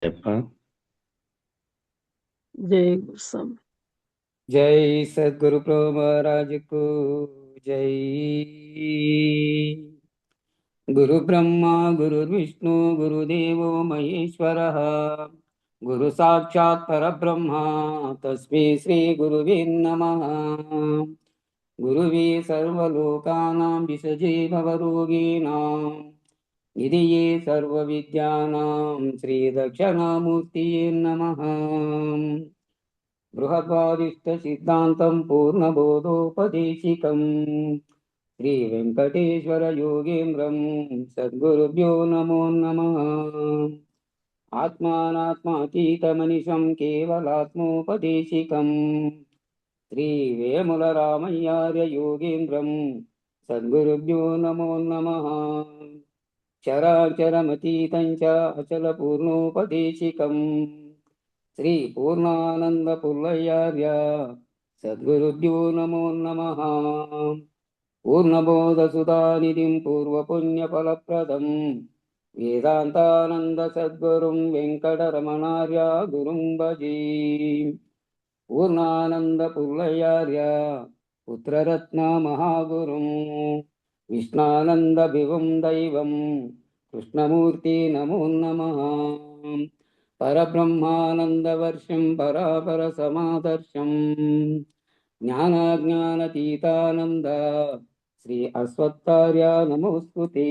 जय गुरुस्वामी। जय सद्गुरु प्रभु महाराज को जय। गुरु ब्रह्मा गुरुर्विष्णु गुरुदेवो महेश्वरः गुरु साक्षात् परब्रह्मा तस्मै श्री गुरुवे नमः। गुरुवे सर्वलोकानां विषजे भवरोगिणां निधये सर्वविद्यानां श्रीदक्षिणामूर्तये नमः। बृहद्वादिष्टसिद्धान्तं पूर्णबोधोपदेशिकं श्रीवेङ्कटेश्वर योगेन्द्रं सद्गुरुभ्यो नमो नमः। आत्मानात्मातीतमनिशं केवलात्मोपदेशिकं श्रीवेमुलरामय्यार्य योगेन्द्रं सद्गुरुभ्यो नमो नमः। चराचरमतीतं च अचलपूर्णोपदेशिकम् श्री पूर्णानंद पुल्लयार्य सद्गुरुभ्यो नमो नमः। पूर्णबोधसुधानिधिं पूर्वपुण्यफलप्रदं वेदान्तानन्द सद्गुरुं वेङ्कटरमणार्य गुरुं भजे। पूर्णानंद पुल्लयार्य पुत्ररत्न महागुरुं विष्णानंद विभुं दैवं कृष्णमूर्ति नमो नमः। परब्रह्मानन्दवर्षं परापरसमादर्शं ज्ञानाज्ञानतीतानन्द श्री अश्वत्थार्य नमोस्तुते।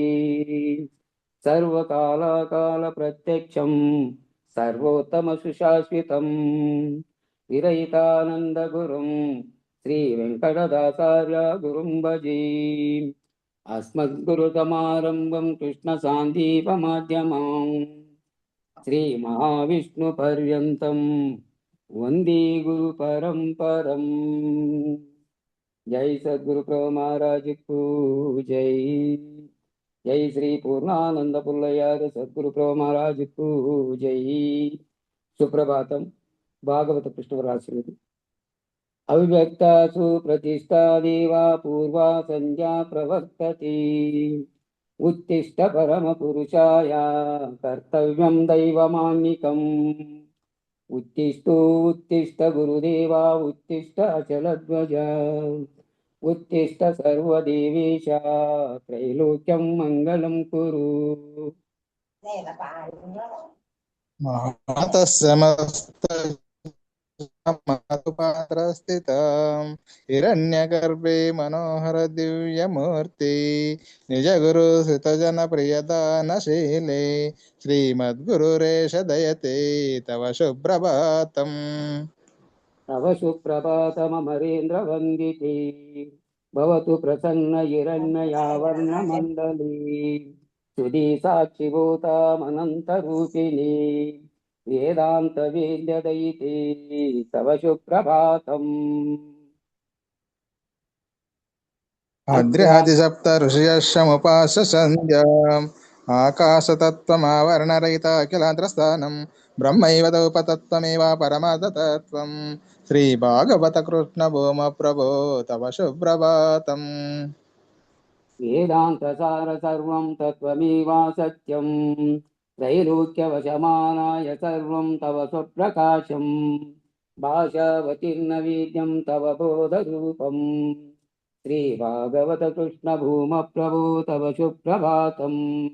सर्वकालकालप्रत्यक्षं सर्वोत्तमसुशाश्वितं विरहितानन्दगुरुं श्रीवेङ्कटदासार्य गुरुं भजे। अस्मद्गुरुसमारम्भं कृष्णसान्दीपमाध्यमाम् श्री महाविष्णुपर्यन्तं वन्दे गुरुपरम्परम्। जय सद्गुरु प्रभु महाराज को जय। जय श्री पूर्णानंद पुल्लयार्य सद्गुरु प्रभु महाराज को जय। सुप्रभातं। भागवत कृष्णवराशिनिधि अव्यक्तासु प्रतिष्ठा देवा पूर्वा संज्ञा प्रवर्तते। उत्तिष्ठ परमपुरुषाय कर्तव्यं दैवमान्निकम्। उत्तिष्ठ गुरुदेवा उत्तिष्ठ अचलध्वज उत्तिष्ठ सर्वदेवेश त्रैलोक्यं मङ्गलं कुरु। मातः समस्तपात्रस्थितं हिरण्यगर्भे मनोहर दिव्यमूर्ति निजगुरु श्रितजनप्रियदानशीले श्रीमद्गुरुरेश दयते तव सुप्रभातम्। तव सुप्रभातमरेन्द्रवन्दिते भवतु प्रसन्न हिरण्मयावर्णमण्डली सुधी साक्षिभूतामनन्तरूपिणी वेदान्तवेद्यदयिते तव सुप्रभातम्। अद्र्यादिसप्त ऋषयः समुपास्य सन्ध्याम् आकाशतत्त्वमावरणरहिता अखिलान्द्रस्थानं ब्रह्मैव तौपतत्त्वमेव परमार्थतत्त्वं श्रीभागवतकृष्णभूमप्रभो तव सुप्रभातम्। वेदान्तसार सर्वं तत्त्वमेवा सत्यं त्रैलोक्यवशमानाय सर्वं तव स्वप्रकाशम् भाषावतीर्न वेद्यं तव बोधरूपम् श्रीभागवत कृष्णभूमप्रभो तव सुप्रभातम्।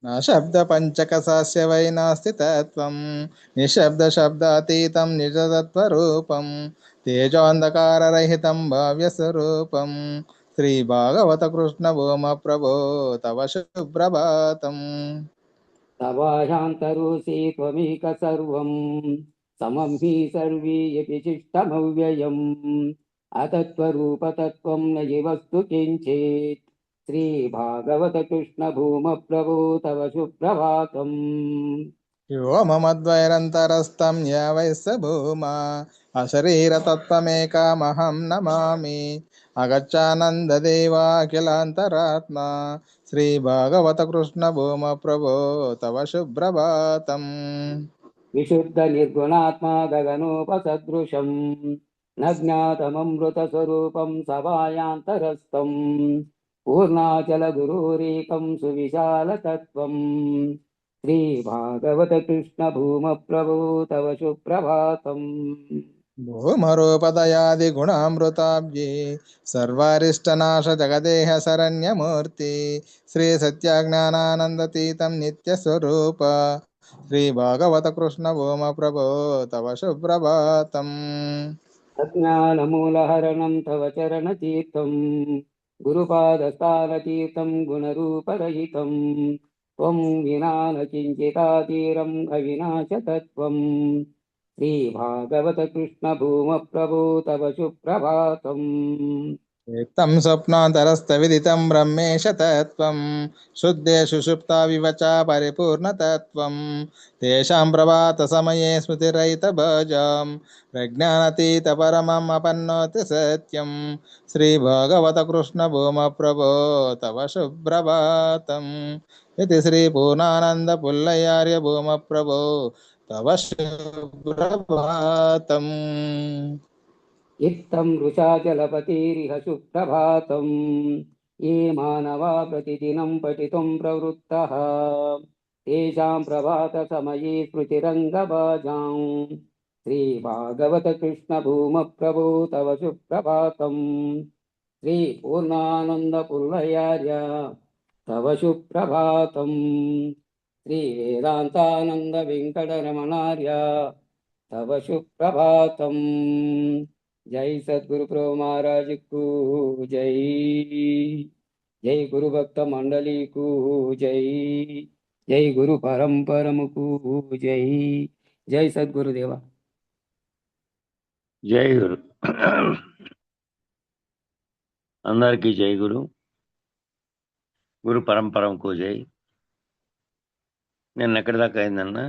न शब्दपञ्चकसास्य वै नास्ति तत्त्वं निःशब्दशब्दातीतं निजतत्त्वरूपं तेजोऽन्धकाररहितं भाव्यस्वरूपं श्रीभागवतकृष्णभूमप्रभो तव सुप्रभातम्। तवाशान्तरूषे त्वमेक सर्वं समं हि सर्वीयपि शिष्टमव्ययम् अतत्त्वरूपतत्त्वं न हि वस्तु किञ्चित् श्रीभागवत कृष्णभूमप्रभो तव सुप्रभातम्। व्योममद्वैरन्तरस्तं या वै स भूमा अशरीरतत्त्वमेकामहं नमामि अगच्छानन्ददेवाखिलान्तरात्मा श्रीभागवतकृष्णभूमप्रभो तव सुप्रभातम्। विशुद्धनिर्गुणात्मा गगनोपसदृशम् न ज्ञातममृतस्वरूपं सभायान्तरस्थम् पूर्णाचलगुरुरेकं सुविशालतत्त्वम् श्रीभागवतकृष्ण भूमप्रभो तव सुप्रभातम्। भूमरूपदयादिगुणामृताब्जी सर्वारिष्टनाश जगदेह शरण्यमूर्ति श्री सत्याज्ञानानन्दतीतं नित्यस्वरूप श्रीभागवतकृष्ण भूमप्रभो तव सुप्रभातम्। अज्ञानमूलहरणं तव चरणतीर्थं गुरुपादस्थानतीर्थं गुणरूपरहितं त्वं विना न किञ्चिदातीरं अविनाशतत्त्वं श्रीभागवतकृष्णभूमप्रभो तव सुप्रभातम्। तं स्वप्नान्तरस्तविदितं ब्रह्मेश तत्त्वं शुद्धे सुषुप्ताविव च परिपूर्णतत्त्वं तेषां प्रभातसमये स्मृतिरहितभजां प्रज्ञानातीतपरमम् अपन्नोति सत्यं श्रीभगवतकृष्णभूमप्रभो तव सुप्रभातम् इति श्रीपूर्णानन्दपुल्लयार्य भूमप्रभो तव सुप्रभातम्। इत्थं वृषाचलपतिरिह सुप्रभातं ये मानवा प्रतिदिनं पठितुं प्रवृत्तः तेषां प्रभातसमये स्मृतिरङ्गभाजां श्रीभागवतकृष्णभूमप्रभो तव सुप्रभातम् श्रीपूर्णानन्दपुल्लयार्य तव सुप्रभातम् श्रीवेदान्तानन्दवेङ्कटरमणार्य तव सुप्रभातम्। जय सद्गुरु प्रभु महाराज को जय, जय गुरु भक्त मंडली को जय, जय गुरु परम को जय, जय सद्गुरुदेवा। జై గురు. అందరికీ జై గురు. గురు పరంపరంకు జై. నిన్న ఎక్కడి దాకా అయిందన్నా?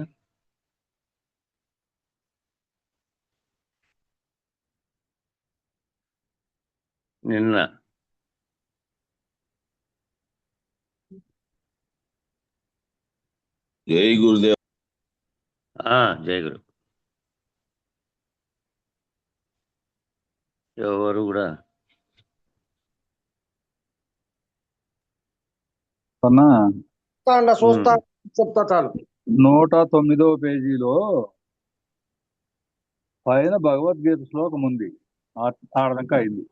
నిన్న జై గురుదేవ్. జై గురు. ఎవరు కూడా చూస్తా చెప్తా చాలు. 109వ పేజీలో పైన భగవద్గీత శ్లోకం ఉంది, ఆడదాకా అయింది.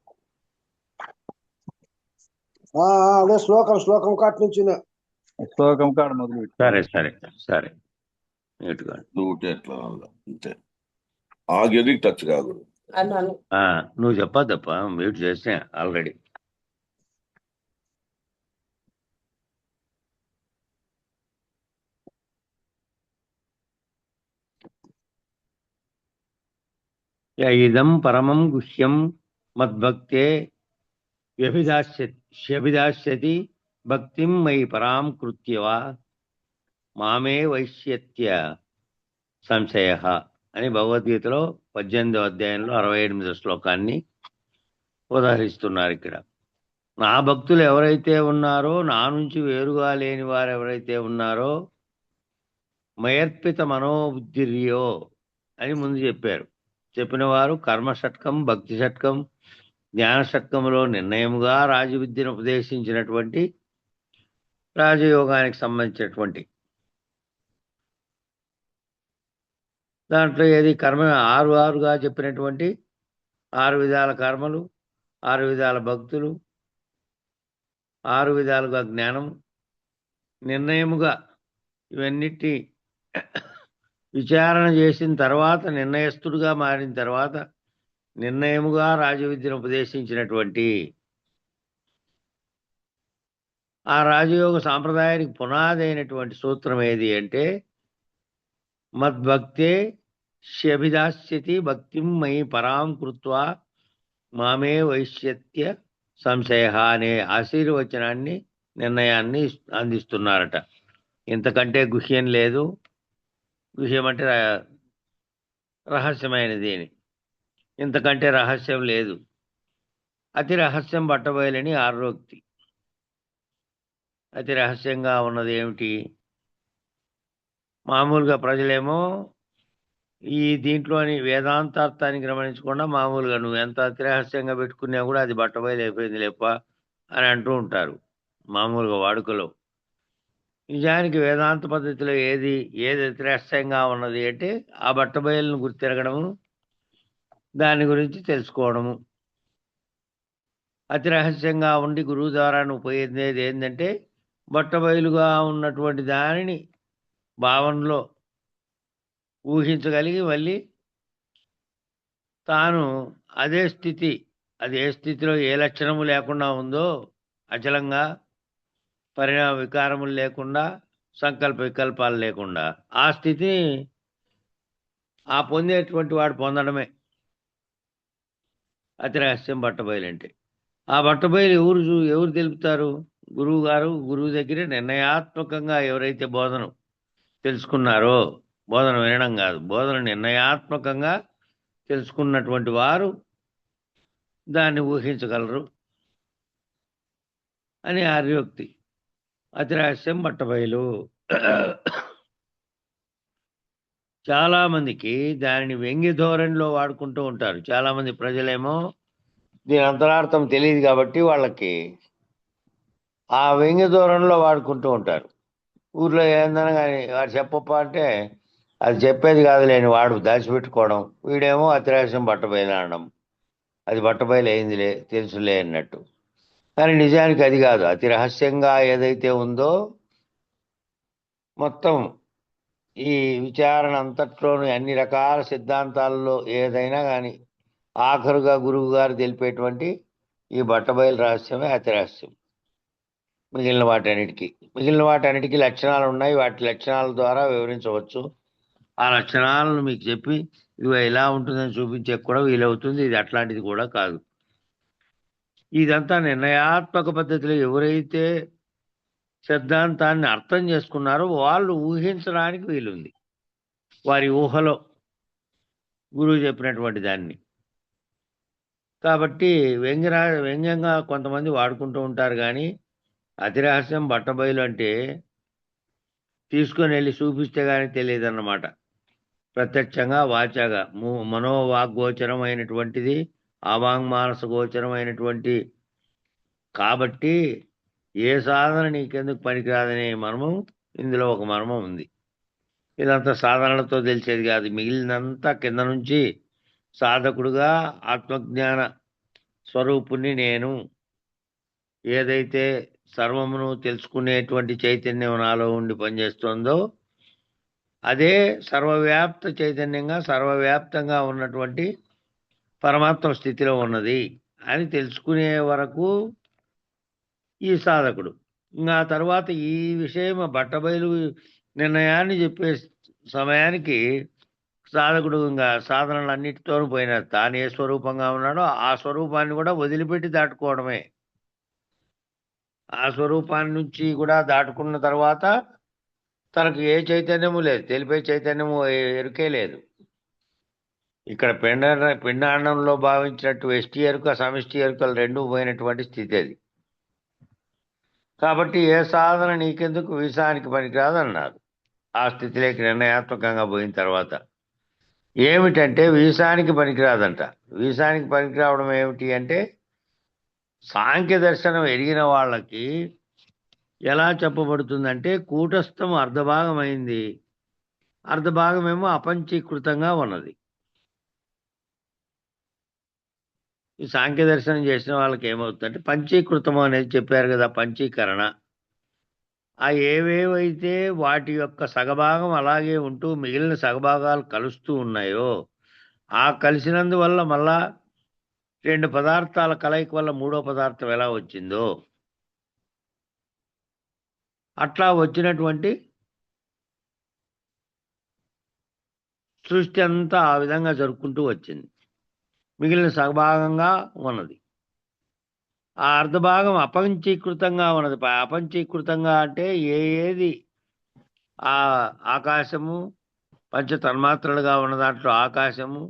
అదే శ్లోకం కాటి నుంచి శ్లోకం కాడ మొదలు. సరే సరే సరే నీట్గా నువ్వు ఎట్లా అంతే, ఆగేది టచ్ కాదు. నువ్వు చెప్పద్దప్ప, మ్యూట్ చేస్తే ఆల్రెడీ. ఇదం పరమం గుహ్యం మద్భక్తే వ్యభిదాస్యతి భక్తిం మయి పరాం కృత్యవా మామే వైశ్యత్య సంశయ అని భగవద్గీతలో 18వ అధ్యాయంలో 68వ శ్లోకాన్ని ఉదహరిస్తున్నారు. ఇక్కడ నా భక్తులు ఎవరైతే ఉన్నారో, నా నుంచి వేరుగా లేని వారు ఎవరైతే ఉన్నారో, మయర్పిత మనోబుద్ధిర్యో అని ముందు చెప్పారు. చెప్పిన వారు కర్మ షట్కం, భక్తి షట్కం, జ్ఞాన షట్కంలో నిర్ణయముగా రాజవిద్యను ఉపదేశించినటువంటి రాజయోగానికి సంబంధించినటువంటి దాంట్లో ఏది కర్మ 6 చెప్పినటువంటి 6 విధాల కర్మలు, 6 విధాల భక్తులు, 6 విధాలుగా జ్ఞానం, నిర్ణయముగా ఇవన్నిటి విచారణ చేసిన తర్వాత, నిర్ణయస్తుడుగా మారిన తర్వాత నిర్ణయముగా రాజవిద్యను ఉపదేశించినటువంటి ఆ రాజయోగ సాంప్రదాయానికి పునాది అయినటువంటి సూత్రం ఏది అంటే మద్భక్తే శభిదాస్యతి భక్తిం మయి పరాం కృత్వా మామే వైశ్యత్య సంశయ అనే ఆశీర్వచనాన్ని, నిర్ణయాన్ని అందిస్తున్నారట. ఇంతకంటే గుహ్యం లేదు. గుహ్యం అంటే రహస్యమైనది అని, ఇంతకంటే రహస్యం లేదు. అతి రహస్యం పట్టబోయలని ఆరోక్తి. అతి రహస్యంగా ఉన్నది ఏమిటి? మామూలుగా ప్రజలేమో ఈ దీంట్లోని వేదాంతార్థాన్ని గమనించకుండా మామూలుగా నువ్వు ఎంత అతి రహస్యంగా పెట్టుకున్నా కూడా అది బట్టబయలు అయిపోయింది లేప అని అంటూ ఉంటారు మామూలుగా వాడుకలో. నిజానికి వేదాంత పద్ధతిలో ఏది రహస్యంగా ఉన్నది అంటే ఆ బట్టబయలును గుర్తిరగడము, దాని గురించి తెలుసుకోవడము. అతి రహస్యంగా ఉండి గురువు ద్వారా నువ్వు పోయేది ఏంటంటే బట్టబయలుగా ఉన్నటువంటి దానిని భావనలో ఊహించగలిగి మళ్ళీ తాను అదే స్థితి, అది ఏ స్థితిలో ఏ లక్షణము లేకుండా ఉందో, అచలంగా పరిణామ వికారములు లేకుండా, సంకల్ప వికల్పాలు లేకుండా ఆ స్థితిని ఆ పొందేటువంటి వాడు పొందడమే అతి రహస్యం బట్టబయలంటే. ఆ బట్టబయలు ఎవరు తెలుపుతారు? గురువు గారు. గురువు దగ్గర నిర్ణయాత్మకంగా ఎవరైతే బోధన తెలుసుకున్నారో, బోధన వినడం కాదు, బోధన నిర్ణయాత్మకంగా తెలుసుకున్నటువంటి వారు దాన్ని ఊహించగలరు అని ఆర్యోక్తి. అతి రహస్యం బట్టబయలు. చాలా మందికి దానిని వ్యంగ్య ధోరణిలో వాడుకుంటూ ఉంటారు. చాలా మంది ప్రజలేమో దీని అంతరార్థం తెలియదు కాబట్టి వాళ్ళకి ఆ వ్యంగ్య ధోరణిలో వాడుకుంటూ ఉంటారు. ఊర్లో ఏందన్నా కానీ వాడు చెప్పప్ప అంటే అది చెప్పేది కాదులేని వాడు దాచిపెట్టుకోవడం, వీడేమో అతి రహస్యం బట్టబయలు అనడం, అది బట్టబయలు అయిందిలే తెలుసులే అన్నట్టు. కానీ నిజానికి అది కాదు. అతి రహస్యంగా ఏదైతే ఉందో మొత్తం ఈ విచారణ అంతట్లోని అన్ని రకాల సిద్ధాంతాల్లో ఏదైనా కానీ ఆఖరుగా గురువు గారు తెలిపేటువంటి ఈ బట్టబయలు రహస్యమే అతి రహస్యం. మిగిలిన వాటన్నిటికీ లక్షణాలు ఉన్నాయి. వాటి లక్షణాల ద్వారా వివరించవచ్చు. ఆ లక్షణాలను మీకు చెప్పి ఇవి ఇలా ఉంటుందని చూపించే కూడా వీలవుతుంది. ఇది అట్లాంటిది కూడా కాదు. ఇదంతా నిర్ణయాత్మక పద్ధతిలో ఎవరైతే సిద్ధాంతాన్ని అర్థం చేసుకున్నారో వాళ్ళు ఊహించడానికి వీలుంది. వారి ఊహలో గురువు చెప్పినటువంటి దాన్ని. కాబట్టి వ్యంగ్యంగా కొంతమంది వాడుకుంటూ ఉంటారు. కానీ అతి రహస్యం బట్టబయలు అంటే తీసుకొని వెళ్ళి చూపిస్తే కానీ తెలియదన్నమాట. ప్రత్యక్షంగా వాచాగా మనోవాగ్గోచరమైనటువంటిది, అవాంగ్మానస గోచరమైనటువంటి. కాబట్టి ఏ సాధన నీకెందుకు పనికిరాదనే మర్మం ఇందులో ఒక మర్మం ఉంది. ఇదంతా సాధనలతో తెలిసేది కాదు. మిగిలినంతా కింద నుంచి సాధకుడుగా ఆత్మజ్ఞాన స్వరూపుణ్ణి నేను, ఏదైతే సర్వమును తెలుసుకునేటువంటి చైతన్యం నాలో ఉండి పనిచేస్తుందో అదే సర్వవ్యాప్త చైతన్యంగా సర్వవ్యాప్తంగా ఉన్నటువంటి పరమాత్మ స్థితిలో ఉన్నది అని తెలుసుకునే వరకు ఈ సాధకుడు. ఇంకా తర్వాత ఈ విషయం బట్టబయలు నిర్ణయాన్ని చెప్పే సమయానికి సాధకుడు ఇంకా సాధనలన్నిటితోనూ పోయిన తాను ఏ స్వరూపంగా ఉన్నాడో ఆ స్వరూపాన్ని కూడా వదిలిపెట్టి దాటుకోవడమే. ఆ స్వరూపాన్ని నుంచి కూడా దాటుకున్న తర్వాత తనకు ఏ చైతన్యము లేదు, తెలిపే చైతన్యము ఎరుకే లేదు. ఇక్కడ పిండాండంలో భావించినట్టు వ్యష్టి ఎరుక సమిష్టి ఎరుకలు రెండూ పోయినటువంటి స్థితి అది. కాబట్టి ఏ సాధన నీకెందుకు వీసానికి పనికిరాదన్నారు. ఆ స్థితిలోకి నిర్ణయాత్మకంగా పోయిన తర్వాత ఏమిటంటే వీసానికి పనికిరాదంట. వీసానికి పనికిరావడం ఏమిటి అంటే సాంఖ్య దర్శనం ఎరిగిన వాళ్ళకి ఎలా చెప్పబడుతుందంటే కూటస్థం అర్ధభాగం అయింది, అర్ధభాగమేమో అపంచీకృతంగా ఉన్నది. ఈ సాంఖ్య దర్శనం చేసిన వాళ్ళకి ఏమవుతుందంటే పంచీకృతము అనేది చెప్పారు కదా, పంచీకరణ. ఆ ఏవేవైతే వాటి యొక్క సగభాగం అలాగే ఉంటూ మిగిలిన సగభాగాలు కలుస్తూ ఉన్నాయో ఆ కలిసినందువల్ల మళ్ళా రెండు పదార్థాల కలయిక వల్ల మూడో పదార్థం ఎలా వచ్చిందో అట్లా వచ్చినటువంటి సృష్టి అంతా ఆ విధంగా జరుపుకుంటూ వచ్చింది. మిగిలిన సగభాగంగా ఉన్నది. ఆ అర్ధభాగం అపంచీకృతంగా ఉన్నది. అపంచీకృతంగా అంటే ఏది ఆ ఆకాశము, పంచ తన్మాత్రలుగా ఉన్న దాంట్లో ఆకాశము,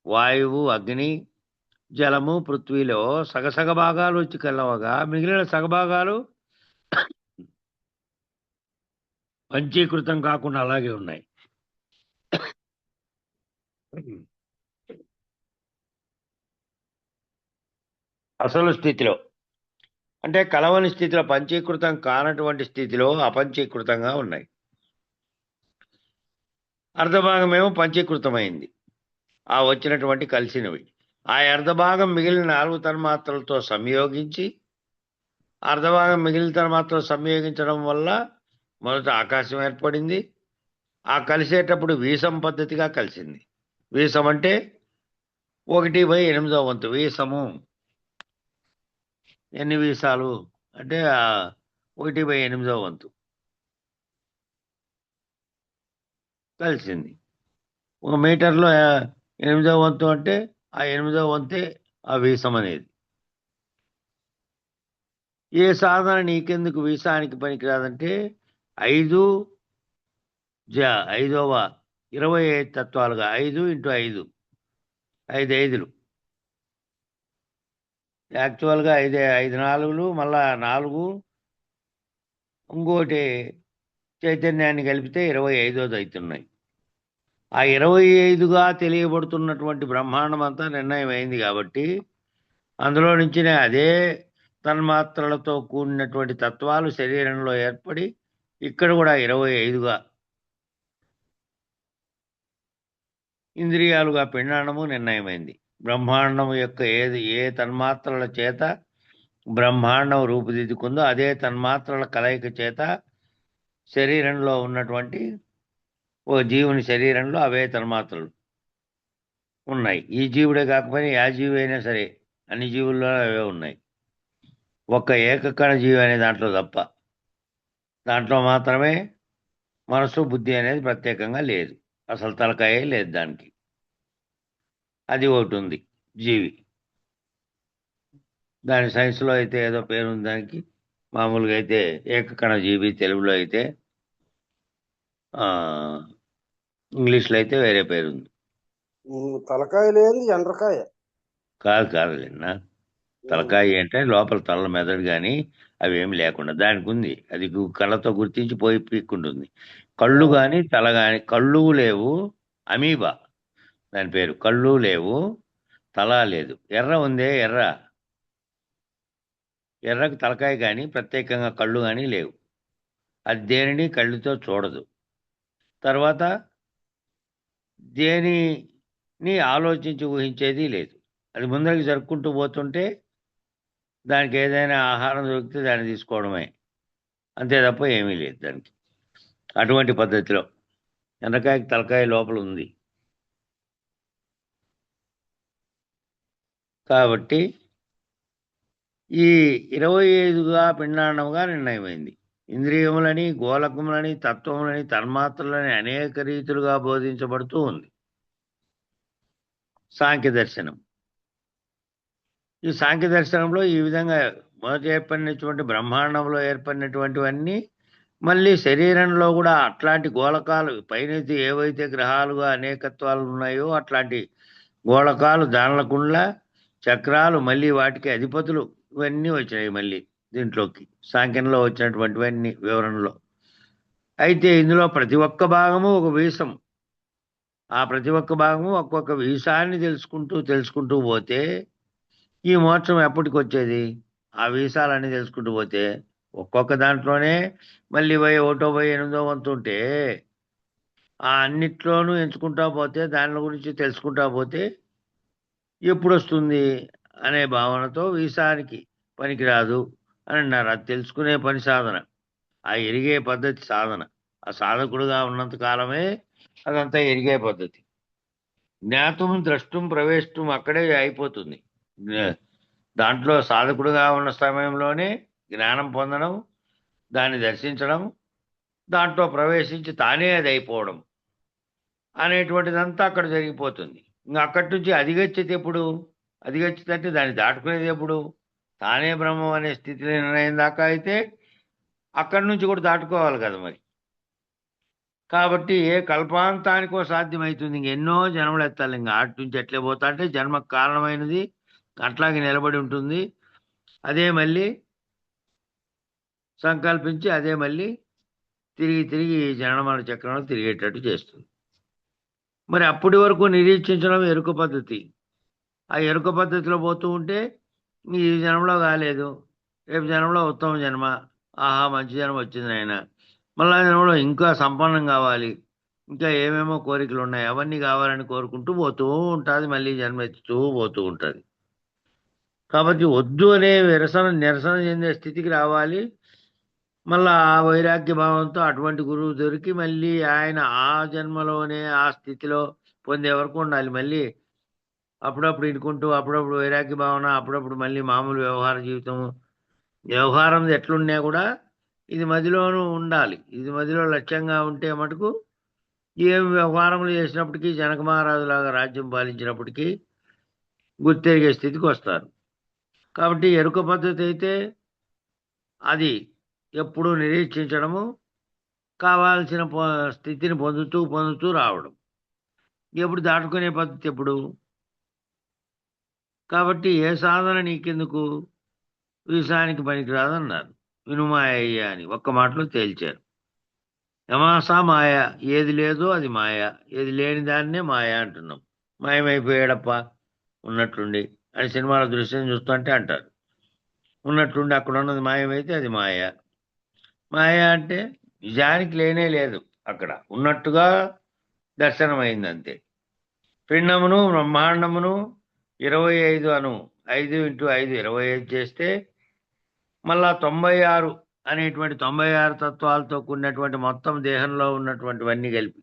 వాయువు, అగ్ని, జలము, పృథ్వీలో సగసగ భాగాలు వచ్చి కలవగా మిగిలిన సగభాగాలు పంచీకృతం కాకుండా అలాగే ఉన్నాయి. అసలు స్థితిలో అంటే కలవని స్థితిలో పంచీకృతం కానటువంటి స్థితిలో అపంచీకృతంగా ఉన్నాయి. అర్ధభాగమేమో పంచీకృతమైంది, ఆ వచ్చినటువంటి కలిసినవి. ఆ అర్ధభాగం మిగిలిన 4 తన్మాత్రలతో సంయోగించి, అర్ధభాగం మిగిలిన తన్మాత్రలు సంయోగించడం వల్ల మొదట ఆకాశం ఏర్పడింది. ఆ కలిసేటప్పుడు వీసం పద్ధతిగా కలిసింది. వీసం అంటే 1/8వ వంతు వీసము. ఎన్ని వీసాలు అంటే 1/8వ వంతు కలిసింది. 1 మీటర్లో 8వ వంతు అంటే ఆ 8వ వంతే ఆ వీసం అనేది. ఏ సాధన నీకెందుకు వీసానికి పనికిరాదంటే 5 5వ 25 తత్వాలుగా 5 × 5 5 5లు యాక్చువల్గా 5 4లు మళ్ళా 4 ఇంకోటి చైతన్యాన్ని కలిపితే 25ది అవుతున్నాయి. ఆ 25గా తెలియబడుతున్నటువంటి బ్రహ్మాండం అంతా నిర్ణయం అయింది కాబట్టి అందులో నుంచి అదే తన్మాత్రలతో కూడినటువంటి తత్వాలు శరీరంలో ఏర్పడి ఇక్కడ కూడా 25గా ఇంద్రియాలుగా పిండాండము నిర్ణయమైంది. బ్రహ్మాండం యొక్క ఏ తన్మాత్రల చేత బ్రహ్మాండం రూపుదిద్దుకుందో అదే తన్మాత్రల కలయిక చేత శరీరంలో ఉన్నటువంటి ఓ జీవుని శరీరంలో అవే తన్మాత్రలు ఉన్నాయి. ఈ జీవుడే కాకపోయినా యా జీవి అయినా సరే అన్ని జీవుల్లో అవే ఉన్నాయి. ఒక్క ఏకకణ జీవి అనే దాంట్లో తప్ప, దాంట్లో మాత్రమే మనసు బుద్ధి అనేది ప్రత్యేకంగా లేదు. అసలు తలకాయే లేదు దానికి. అది ఒకటి ఉంది జీవి. దాని సైన్స్లో అయితే ఏదో పేరు ఉంది దానికి. మామూలుగా అయితే ఏకకణ జీవి, తెలుగులో అయితే ఇంగ్లీష్లో అయితే వేరే పేరు ఉంది. తలకాయ లేదు ఎండ్రకాయ కాదులేనా, తలకాయ అంటే లోపల తల మెదడు కానీ అవి ఏమి లేకుండా దానికి ఉంది. అది కళ్ళతో గుర్తించి పోయి పీక్కుంటుంది. కళ్ళు కానీ తల కానీ, కళ్ళు లేవు, అమీబా దాని పేరు. కళ్ళు లేవు, తల లేదు. ఎర్ర ఉందే, ఎర్రకు తలకాయ కానీ ప్రత్యేకంగా కళ్ళు కానీ లేవు. అది దేనిని కళ్ళుతో చూడదు. తర్వాత దేనిని ఆలోచించి ఊహించేది లేదు. అది ముందరికి జరుపుకుంటూ పోతుంటే దానికి ఏదైనా ఆహారం దొరికితే దాన్ని తీసుకోవడమే, అంతే తప్ప ఏమీ లేదు దానికి. అటువంటి పద్ధతిలో ఎండ్రకాయకి తలకాయ లోపల ఉంది. కాబట్టి ఈ 25గా పిండాండంగా నిర్ణయమైంది. ఇంద్రియములని, గోలకములని, తత్వములని, తన్మాత్రలని అనేక రీతులుగా బోధించబడుతూ ఉంది సాంఖ్య దర్శనం. ఈ సాంఖ్య దర్శనంలో ఈ విధంగా మొదట ఏర్పడినటువంటి బ్రహ్మాండంలో ఏర్పడినటువంటివన్నీ మళ్ళీ శరీరంలో కూడా అట్లాంటి గోళకాలు, పైనైతే ఏవైతే గ్రహాలుగా అనేకత్వాలు ఉన్నాయో అట్లాంటి గోళకాలు, దానలకుండ్ల చక్రాలు, మళ్ళీ వాటికి అధిపతులు, ఇవన్నీ వచ్చినాయి మళ్ళీ దీంట్లోకి సాంఖ్యంలో వచ్చినటువంటివన్నీ వివరణలో. అయితే ఇందులో ప్రతి ఒక్క భాగము ఒక వీసం. ఆ ప్రతి ఒక్క భాగము ఒక్కొక్క వీసాన్ని తెలుసుకుంటూ పోతే ఈ మోక్షం ఎప్పటికి వచ్చేది? ఆ వీసాలన్నీ తెలుసుకుంటూ పోతే ఒక్కొక్క దాంట్లోనే మళ్ళీ 1/8వ వంతు ఉంటే ఆ అన్నిట్లోనూ ఎంచుకుంటా పోతే, దాని గురించి తెలుసుకుంటా పోతే ఎప్పుడు వస్తుంది అనే భావనతో వీసానికి పనికిరాదు అని అన్నారు. అది తెలుసుకునే పని సాధన, ఆ ఎరిగే పద్ధతి సాధన. ఆ సాధకుడుగా ఉన్నంత కాలమే అదంతా ఎరిగే పద్ధతి. జ్ఞాతం, ద్రష్టం, ప్రవేశం అక్కడే అయిపోతుంది. దాంట్లో సాధకుడుగా ఉన్న సమయంలోనే జ్ఞానం పొందడం, దాన్ని దర్శించడం, దాంట్లో ప్రవేశించి తానే అది అయిపోవడం అనేటువంటిదంతా అక్కడ జరిగిపోతుంది. ఇంకా అక్కడి నుంచి అధిగచ్చేది ఎప్పుడు? అధిగచ్చేదంటే దాన్ని దాటుకునేది ఎప్పుడు? తానే బ్రహ్మం అనే స్థితి నిర్ణయం దాకా అయితే అక్కడి నుంచి కూడా దాటుకోవాలి కదా మరి. కాబట్టి ఏ కల్పాంతానికో సాధ్యమవుతుంది. ఇంకెన్నో జన్మలు ఎత్తాలి. ఇంకా అటు నుంచి ఎట్లే పోతా అంటే జన్మకు కారణమైనది అట్లాగే నిలబడి ఉంటుంది. అదే మళ్ళీ సంకల్పించి అదే మళ్ళీ తిరిగి జనన చక్రంలో తిరిగేటట్టు చేస్తుంది. మరి అప్పటి వరకు నిరీక్షించడం ఎరుక పద్ధతి. ఆ ఎరుక పద్ధతిలో పోతూ ఉంటే ఈ జన్మలో కాలేదు, రేపు జన్మలో ఉత్తమ జన్మ, ఆహా మంచి జన్మ వచ్చింది నాయన, మళ్ళా జన్మలో ఇంకా సంపన్నం కావాలి, ఇంకా ఏమేమో కోరికలు ఉన్నాయి, అవన్నీ కావాలని కోరుకుంటూ పోతూ ఉంటుంది, మళ్ళీ జన్మ ఎత్తుతూ పోతూ ఉంటుంది. కాబట్టి వద్దు అనే నిరసన చెందే స్థితికి రావాలి. మళ్ళా ఆ వైరాగ్య భావంతో అటువంటి గురువు దొరికి మళ్ళీ ఆయన ఆ జన్మలోనే ఆ స్థితిలో పొందే వరకు ఉండాలి. మళ్ళీ అప్పుడప్పుడు ఇనుకుంటూ, అప్పుడప్పుడు వైరాగ్య భావన, అప్పుడప్పుడు మళ్ళీ మామూలు వ్యవహార జీవితం, వ్యవహారం ఎట్లున్నా కూడా ఇది మదిలోనూ ఉండాలి. ఇది మదిలో లక్ష్యంగా ఉంటే మటుకు ఏం వ్యవహారములు చేసినప్పటికీ జనక మహారాజులాగా రాజ్యం పాలించినప్పటికీ గుర్తెరిగే స్థితికి వస్తారు. కాబట్టి ఎరుక పద్ధతి అయితే అది ఎప్పుడూ నిరీక్షించడము, కావాల్సిన స్థితిని పొందుతూ రావడం. ఎప్పుడు దాటుకునే పద్ధతి ఎప్పుడు? కాబట్టి ఏ సాధన నీకెందుకు, విషయానికి పనికిరాదన్నారు. వినుమాయ అని ఒక్క మాటలో తేల్చారు. యమాసా మాయ, ఏది లేదో అది మాయ, ఏది లేని దాన్నే మాయ అంటున్నాం. మాయమైపోయాడప్ప ఉన్నట్లుండి అని సినిమాల దృశ్యం చూస్తుంటే అంటారు. ఉన్నట్లుండి అక్కడ ఉన్నది మాయమైతే అది మాయ. మాయ అంటే నిజానికి లేనే లేదు, అక్కడ ఉన్నట్టుగా దర్శనమైంది అంతే. పిండమును బ్రహ్మాండమును 25 అను 5 × 5 25 చేస్తే మళ్ళా 96 అనేటువంటి 96 తత్వాలతో కూడినటువంటి మొత్తం దేహంలో ఉన్నటువంటివన్నీ కలిపి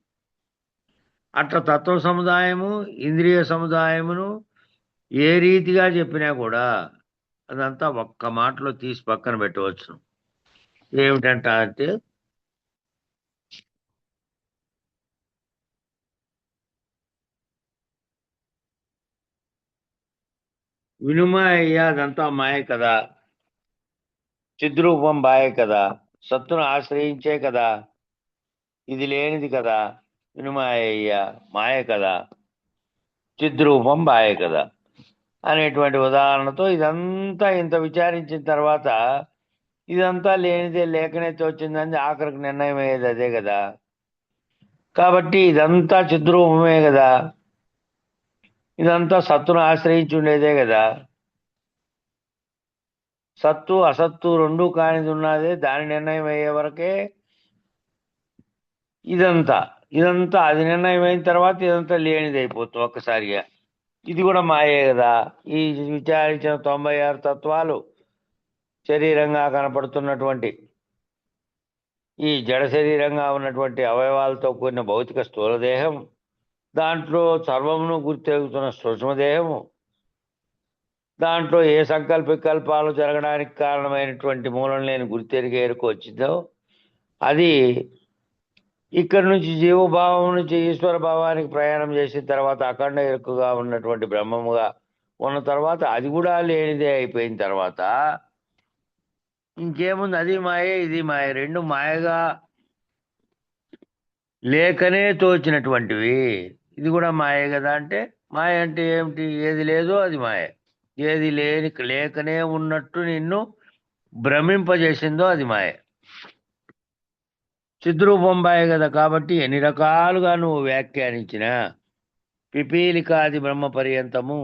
అట్లా తత్వ సముదాయము, ఇంద్రియ సముదాయమును ఏ రీతిగా చెప్పినా కూడా అదంతా ఒక్క మాటలో తీసి పక్కన పెట్టవచ్చు. ఏమిటంటే వినుమాయ, అదంతా మాయ కదా, చిద్రూపం మాయ కదా, సత్తును ఆశ్రయించే కదా, ఇది లేనిది కదా, వినుమాయ మాయ కదా, చిద్రూపం మాయ కదా అనేటువంటి ఉదాహరణతో ఇదంతా ఇంత విచారించిన తర్వాత ఇదంతా లేనిదే లేకనే తోచిందని ఆఖరికి నిర్ణయం అయ్యేది అదే కదా. కాబట్టి ఇదంతా చిద్రూపమే కదా, ఇదంతా సత్తును ఆశ్రయించి ఉండేదే కదా, సత్తు అసత్తు రెండు కానిది ఉన్నదే, దాని నిర్ణయం అయ్యే వరకే ఇదంతా అది నిర్ణయం అయిన తర్వాత ఇదంతా లేనిది అయిపోతుంది ఒక్కసారిగా. ఇది కూడా మాయే కదా. ఈ విచారించిన 96 తత్వాలు శరీరంగా కనపడుతున్నటువంటి ఈ జడ శరీరంగా ఉన్నటువంటి అవయవాలతో కూడిన భౌతిక స్థూలదేహం, దాంట్లో సర్వమును గుర్తెరుగుతున్న సూక్ష్మదేహము, దాంట్లో ఏ సంకల్పాలు జరగడానికి కారణమైనటువంటి మూలం లేని గుర్తెరిగే ఎరుక వచ్చిందో అది ఇక్కడి నుంచి జీవభావం నుంచి ఈశ్వర భావానికి ప్రయాణం చేసిన తర్వాత అఖండ ఎరుకగా ఉన్నటువంటి బ్రహ్మముగా ఉన్న తర్వాత అది కూడా లేనిదే అయిపోయిన తర్వాత ఇంకేముంది? అది మాయే, ఇది మాయ, రెండు మాయగా లేకనే తోచినటువంటివి. ఇది కూడా మాయే కదా. అంటే మాయ అంటే ఏమిటి? ఏది లేదో అది మాయ, ఏది లేకనే ఉన్నట్టు నిన్ను భ్రమింపజేసిందో అది మాయ. చిద్రూపం మాయ కదా. కాబట్టి ఎన్ని రకాలుగా నువ్వు వ్యాఖ్యానించిన పిపీలికాది బ్రహ్మ పర్యంతము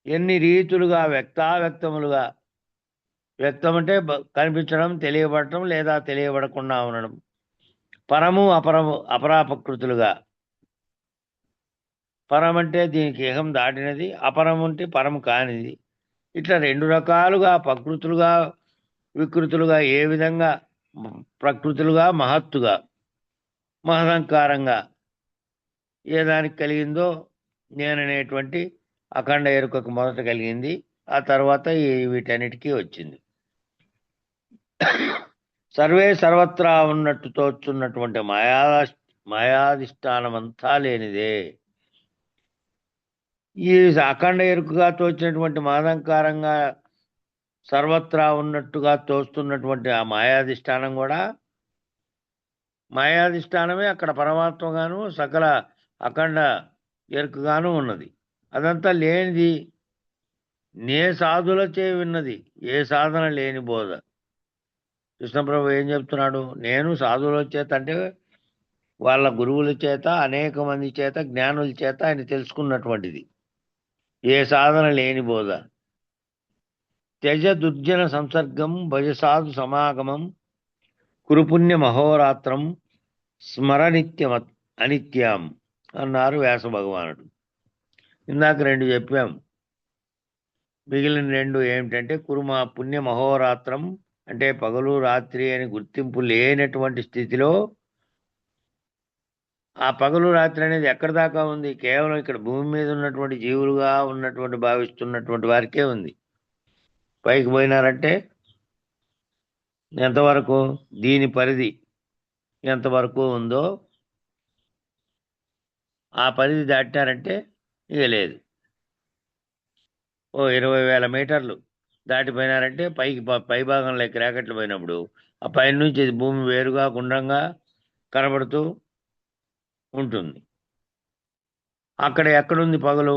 ఎన్ని రీతులుగా వ్యక్తావ్యక్తములుగా, వ్యక్తం అంటే కనిపించడం, తెలియబడటం లేదా తెలియబడకుండా ఉండడం, పరము అపరము అపరాపకృతులుగా, పరం అంటే దీనికి ఏహం దాటినది, అపరం అంటే పరము కానిది, ఇట్లా రెండు రకాలుగా ప్రకృతులుగా వికృతులుగా, ఏ విధంగా ప్రకృతులుగా మహత్తుగా మహదంకారంగా ఏ దానికి కలిగిందో నేననేటువంటి అఖండ ఎరుకకు మొదట కలిగింది, ఆ తర్వాత వీటన్నిటికీ వచ్చింది. సర్వే సర్వత్రా ఉన్నట్టు తోచున్నటువంటి మాయాధిష్టానమంతా లేనిదే. ఈ అఖండ ఎరుకగా తోచినటువంటి మహదంకారంగా సర్వత్రా ఉన్నట్టుగా తోస్తున్నటువంటి ఆ మాయాధిష్టానం కూడా మాయాధిష్టానమే అక్కడ పరమాత్మగాను సకల అఖండ ఎరుకగాను ఉన్నది. అదంతా లేనిది, నే సాధులచే విన్నది, ఏ సాధన లేని బోధ. కృష్ణప్రభు ఏం చెప్తున్నాడు? నేను సాధువుల చేత అంటే వాళ్ళ గురువుల చేత, అనేక మంది చేత, జ్ఞానుల చేత ఆయన తెలుసుకున్నటువంటిది. ఏ సాధన లేని బోధ. త్యజ దుర్జన సంసర్గం భజ సాధు సమాగమం కురుపుణ్య మహోరాత్రం స్మర నిత్యం అనిత్యం అన్నారు వ్యాస భగవానుడు. ఇందాక 2 చెప్పాం. మిగిలిన 2 ఏమిటంటే కురుమా పుణ్య మహోరాత్రం అంటే పగలు రాత్రి అని గుర్తింపు లేనటువంటి స్థితిలో, ఆ పగలు రాత్రి అనేది ఎక్కడి దాకా ఉంది? కేవలం ఇక్కడ భూమి మీద ఉన్నటువంటి జీవులుగా ఉన్నటువంటి భావిస్తున్నటువంటి వారికే ఉంది. పైకి పోయినారంటే ఎంతవరకు, దీని పరిధి ఎంతవరకు ఉందో ఆ పరిధి దాటారంటే ఇక లేదు. ఓ 20,000 మీటర్లు దాటిపోయినారంటే పై భాగంలోకి రాకెట్లు పోయినప్పుడు ఆ పైన నుంచి భూమి వేరుగా గుండ్రంగా కనబడుతూ ఉంటుంది. అక్కడ ఎక్కడుంది పగలు?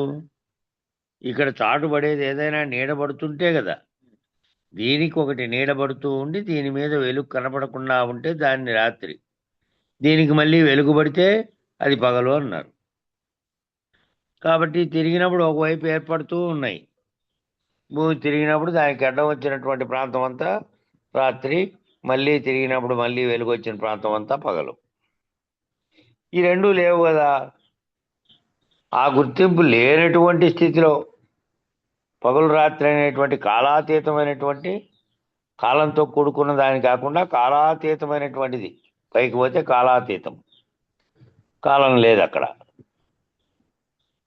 ఇక్కడ చాటుపడేది ఏదైనా నీడబడుతుంటే కదా. దీనికి ఒకటి నీడబడుతూ ఉండి దీని మీద వెలుగు కనపడకుండా ఉంటే దాన్ని రాత్రి, దీనికి మళ్ళీ వెలుగుబడితే అది పగలు అన్నారు. కాబట్టి తిరిగినప్పుడు ఒకవైపు ఏర్పడుతూ ఉన్నాయి. భూమి తిరిగినప్పుడు దానికి అడ్డం వచ్చినటువంటి ప్రాంతం అంతా రాత్రి, మళ్ళీ తిరిగినప్పుడు మళ్ళీ వెలుగు వచ్చిన ప్రాంతం అంతా పగలు. ఈ 2 లేవు కదా. ఆ గుర్తింపు లేనటువంటి స్థితిలో పగలు రాత్రి అనేటువంటి కాలాతీతమైనటువంటి, కాలంతో కూడుకున్న దాని కాకుండా కాలాతీతమైనటువంటిది. పైకి పోతే కాలాతీతం, కాలం లేదు అక్కడ.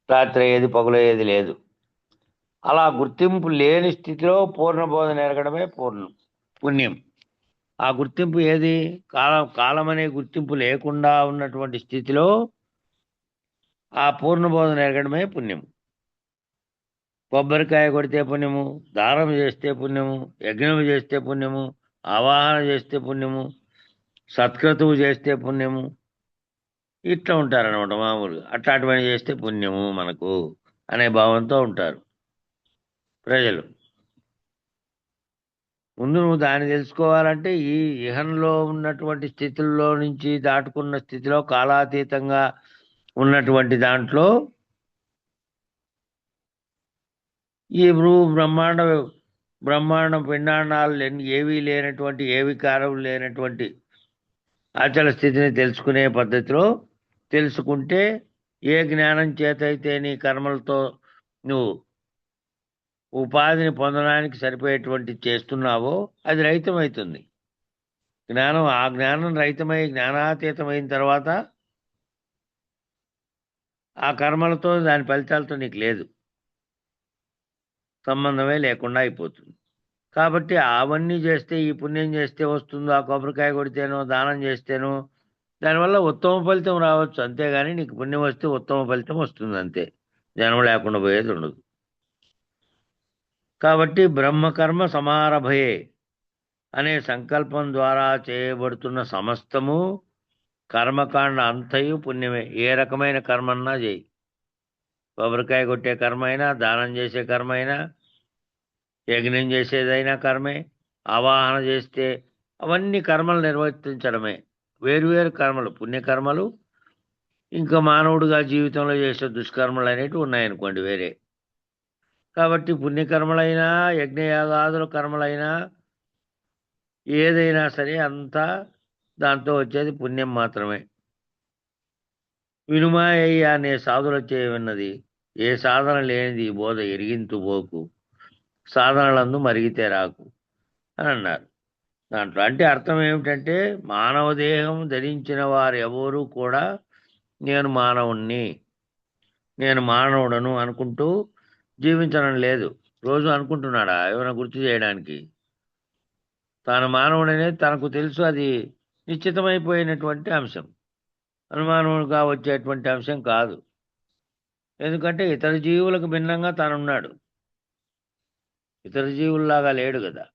రాత్రి అయ్యేది పగలు అయ్యేది లేదు. అలా గుర్తింపు లేని స్థితిలో పూర్ణబోధన ఎరగడమే పుణ్యం. ఆ గుర్తింపు ఏది? కాలం అనే గుర్తింపు లేకుండా ఉన్నటువంటి స్థితిలో ఆ పూర్ణబోధన ఎరగడమే పుణ్యం. కొబ్బరికాయ కొడితే పుణ్యము, దానం చేస్తే పుణ్యము, యజ్ఞము చేస్తే పుణ్యము, ఆవాహన చేస్తే పుణ్యము, సత్క్రతువు చేస్తే పుణ్యము, ఇట్లా ఉంటారనమాట మామూలుగా. అట్లాంటివన్నీ చేస్తే పుణ్యము మనకు అనే భావంతో ఉంటారు ప్రజలు. ముందు నువ్వు దాన్ని తెలుసుకోవాలంటే ఈ ఇహంలో ఉన్నటువంటి స్థితుల్లో నుంచి దాటుకున్న స్థితిలో కాలాతీతంగా ఉన్నటువంటి దాంట్లో ఈ బ్రహ్మాండ పిండాండాలు ఏవీ లేనటువంటి, ఏ వికారం లేనటువంటి అచల స్థితిని తెలుసుకునే పద్ధతిలో తెలుసుకుంటే, ఏ జ్ఞానం చేతైతే నీ కర్మలతో నువ్వు ఉపాధిని పొందడానికి సరిపోయేటువంటి చేస్తున్నావో అది రహితమవుతుంది. ఆ జ్ఞానం రహితమై జ్ఞానాతీతమైన తర్వాత ఆ కర్మలతో దాని ఫలితాలతో నీకు లేదు, సంబంధమే లేకుండా అయిపోతుంది. కాబట్టి అవన్నీ చేస్తే, ఈ పుణ్యం చేస్తే వస్తుందో, ఆ కొబ్బరికాయ కొడితేనో దానం చేస్తేనో దానివల్ల ఉత్తమ ఫలితం రావచ్చు. అంతేగాని నీకు పుణ్యం వస్తే ఉత్తమ ఫలితం వస్తుంది అంతే, జనం లేకుండా పోయేది ఉండదు. కాబట్టి బ్రహ్మకర్మ సమారభయే అనే సంకల్పం ద్వారా చేయబడుతున్న సమస్తము కర్మకాండ అంతయు పుణ్యమే. ఏ రకమైన కర్మన్నా చేయి, కొబ్బరికాయ కొట్టే కర్మ అయినా, దానం చేసే కర్మ అయినా, యజ్ఞం చేసేదైనా కర్మే, ఆవాహన చేస్తే అవన్నీ కర్మలు నిర్వర్తించడమే. వేరువేరు కర్మలు, పుణ్యకర్మలు, ఇంకా మానవుడిగా జీవితంలో చేసే దుష్కర్మలు అనేటివి ఉన్నాయనుకోండి వేరే. కాబట్టి పుణ్యకర్మలైనా, యజ్ఞయాగాదుల కర్మలైనా, ఏదైనా సరే అంతా దాంతో వచ్చేది పుణ్యం మాత్రమే. వినుమాయ్య అనే సాధుల చేయన్నది, ఏ సాధన లేనిది బోధ ఎరిగింతు పోకు, సాధనలందు మరిగితే రాకు అని అన్నారు. దాంట్లో అంటే అర్థం ఏమిటంటే, మానవ దేహం ధరించిన వారు ఎవరు కూడా నేను మానవుడను అనుకుంటూ జీవించడం లేదు. రోజు అనుకుంటున్నాడా ఏమైనా గుర్తు చేయడానికి? తాను మానవుడనేది తనకు తెలుసు, అది నిశ్చితమైపోయినటువంటి అంశం, అనుమానముగా వచ్చేటువంటి అంశం కాదు. ఎందుకంటే ఇతర జీవులకు భిన్నంగా తానున్నాడు, ఇతర జీవుల్లాగా లేడు కదా.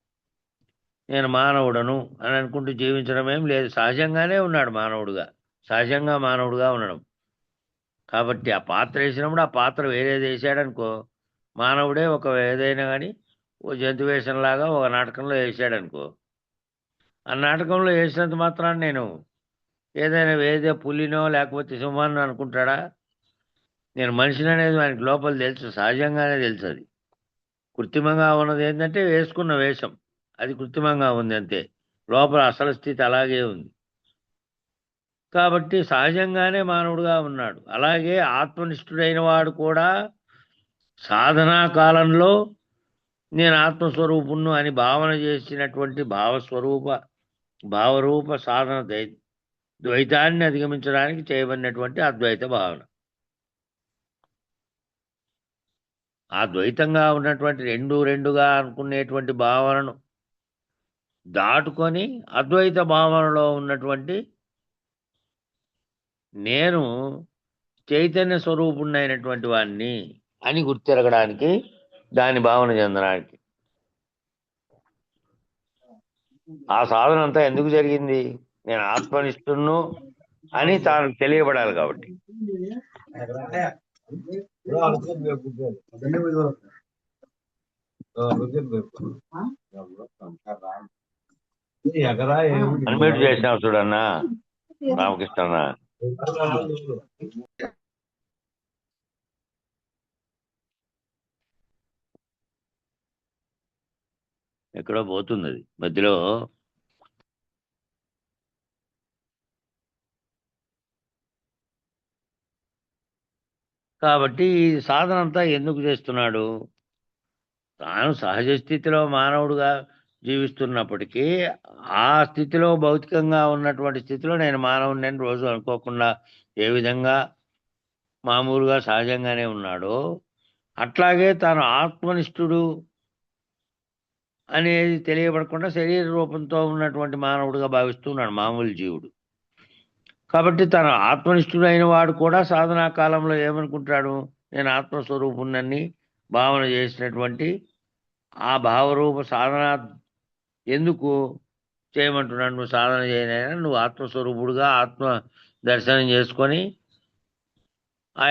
నేను మానవుడను అని అనుకుంటూ జీవించడం ఏం లేదు, సహజంగానే ఉన్నాడు మానవుడుగా, సహజంగా మానవుడుగా ఉండడం. కాబట్టి ఆ పాత్ర వేసినప్పుడు ఆ పాత్ర వేరేది వేసాడనుకో, మానవుడే ఒక ఏదైనా కానీ ఓ జంతు వేషంలాగా ఒక నాటకంలో వేసాడనుకో, ఆ నాటకంలో వేసినంత మాత్రాన్ని నేను ఏదైనా వేదే పులినో లేకపోతే సింహాన్నో అనుకుంటాడా? నేను మనిషిని అనేది ఆయనకి లోపల తెలుసు, సహజంగానే తెలుసు. అది కృత్రిమంగా ఉన్నది ఏంటంటే వేసుకున్న వేషం, అది కృత్రిమంగా ఉంది అంతే. లోపల అసలు స్థితి అలాగే ఉంది. కాబట్టి సహజంగానే మానవుడుగా ఉన్నాడు. అలాగే ఆత్మనిష్ఠుడైన వాడు కూడా సాధనా కాలంలో నేను ఆత్మస్వరూపుణ్ణు అని భావన చేసినటువంటి భావరూప సాధన ద్వైతాన్ని అధిగమించడానికి చేయబడినటువంటి అద్వైత భావన. ఆ ద్వైతంగా ఉన్నటువంటి రెండుగా అనుకునేటువంటి భావనను దాటుకొని అద్వైత భావనలో ఉన్నటువంటి నేను చైతన్య స్వరూపుణ్ణైనటువంటి వాడిని అని గుర్తిరగడానికి, దాని భావన చెందడానికి. ఆ సాధన అంతా ఎందుకు జరిగింది? నేను ఆత్మనిష్ఠును అని తాను తెలియబడాలి కాబట్టి. అన్మ్యూట్ చేసినావు చూడన్నా రామకృష్ణ. ఎక్కడో పోతుంది అది మధ్యలో. కాబట్టి ఈ సాధన అంతా ఎందుకు చేస్తున్నాడు? తాను సహజ స్థితిలో మానవుడుగా జీవిస్తున్నప్పటికీ ఆ స్థితిలో భౌతికంగా ఉన్నటువంటి స్థితిలో నేను మానవుడిని అని రోజు అనుకోకుండా ఏ విధంగా మామూలుగా సహజంగానే ఉన్నాడో అట్లాగే తాను ఆత్మనిష్ఠుడు అనేది తెలియబడకుండా శరీర రూపంతో ఉన్నటువంటి మానవుడిగా భావిస్తున్నాడు మామూలు జీవుడు. కాబట్టి తన ఆత్మనిష్ఠుడైన వాడు కూడా సాధనా కాలంలో ఏమనుకుంటాడు? నేను ఆత్మస్వరూపుణ్ణి భావన చేసినటువంటి ఆ భావరూప సాధన ఎందుకు చేయమంటున్నాడు? నువ్వు సాధన చేయనైనా నువ్వు ఆత్మస్వరూపుడుగా ఆత్మ దర్శనం చేసుకొని ఆ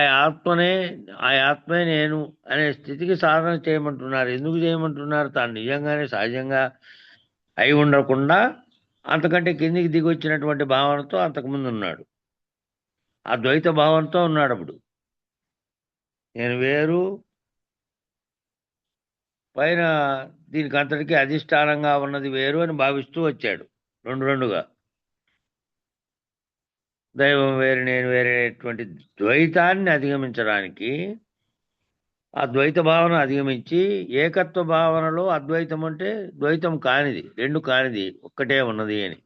ఆత్మే నేను అనే స్థితికి సాధన చేయమంటున్నారు. ఎందుకు చేయమంటున్నారు? తాను నిజంగానే సహజంగా అయి ఉండకుండా అంతకంటే కిందికి దిగి వచ్చినటువంటి భావనతో అంతకుముందు ఉన్నాడు. ఆ ద్వైత భావనతో ఉన్నాడు. అప్పుడు నేను వేరు, పైన దీనికి అంతటికీ అధిష్టానంగా ఉన్నది వేరు అని భావిస్తూ వచ్చాడు. రెండుగా దైవం వేరు నేను వేరేటువంటి ద్వైతాన్ని అధిగమించడానికి, ఆ ద్వైత భావన అధిగమించి ఏకత్వ భావనలో అద్వైతం అంటే ద్వైతం కానిది, రెండు కానిది, ఒక్కటే ఉన్నది అని,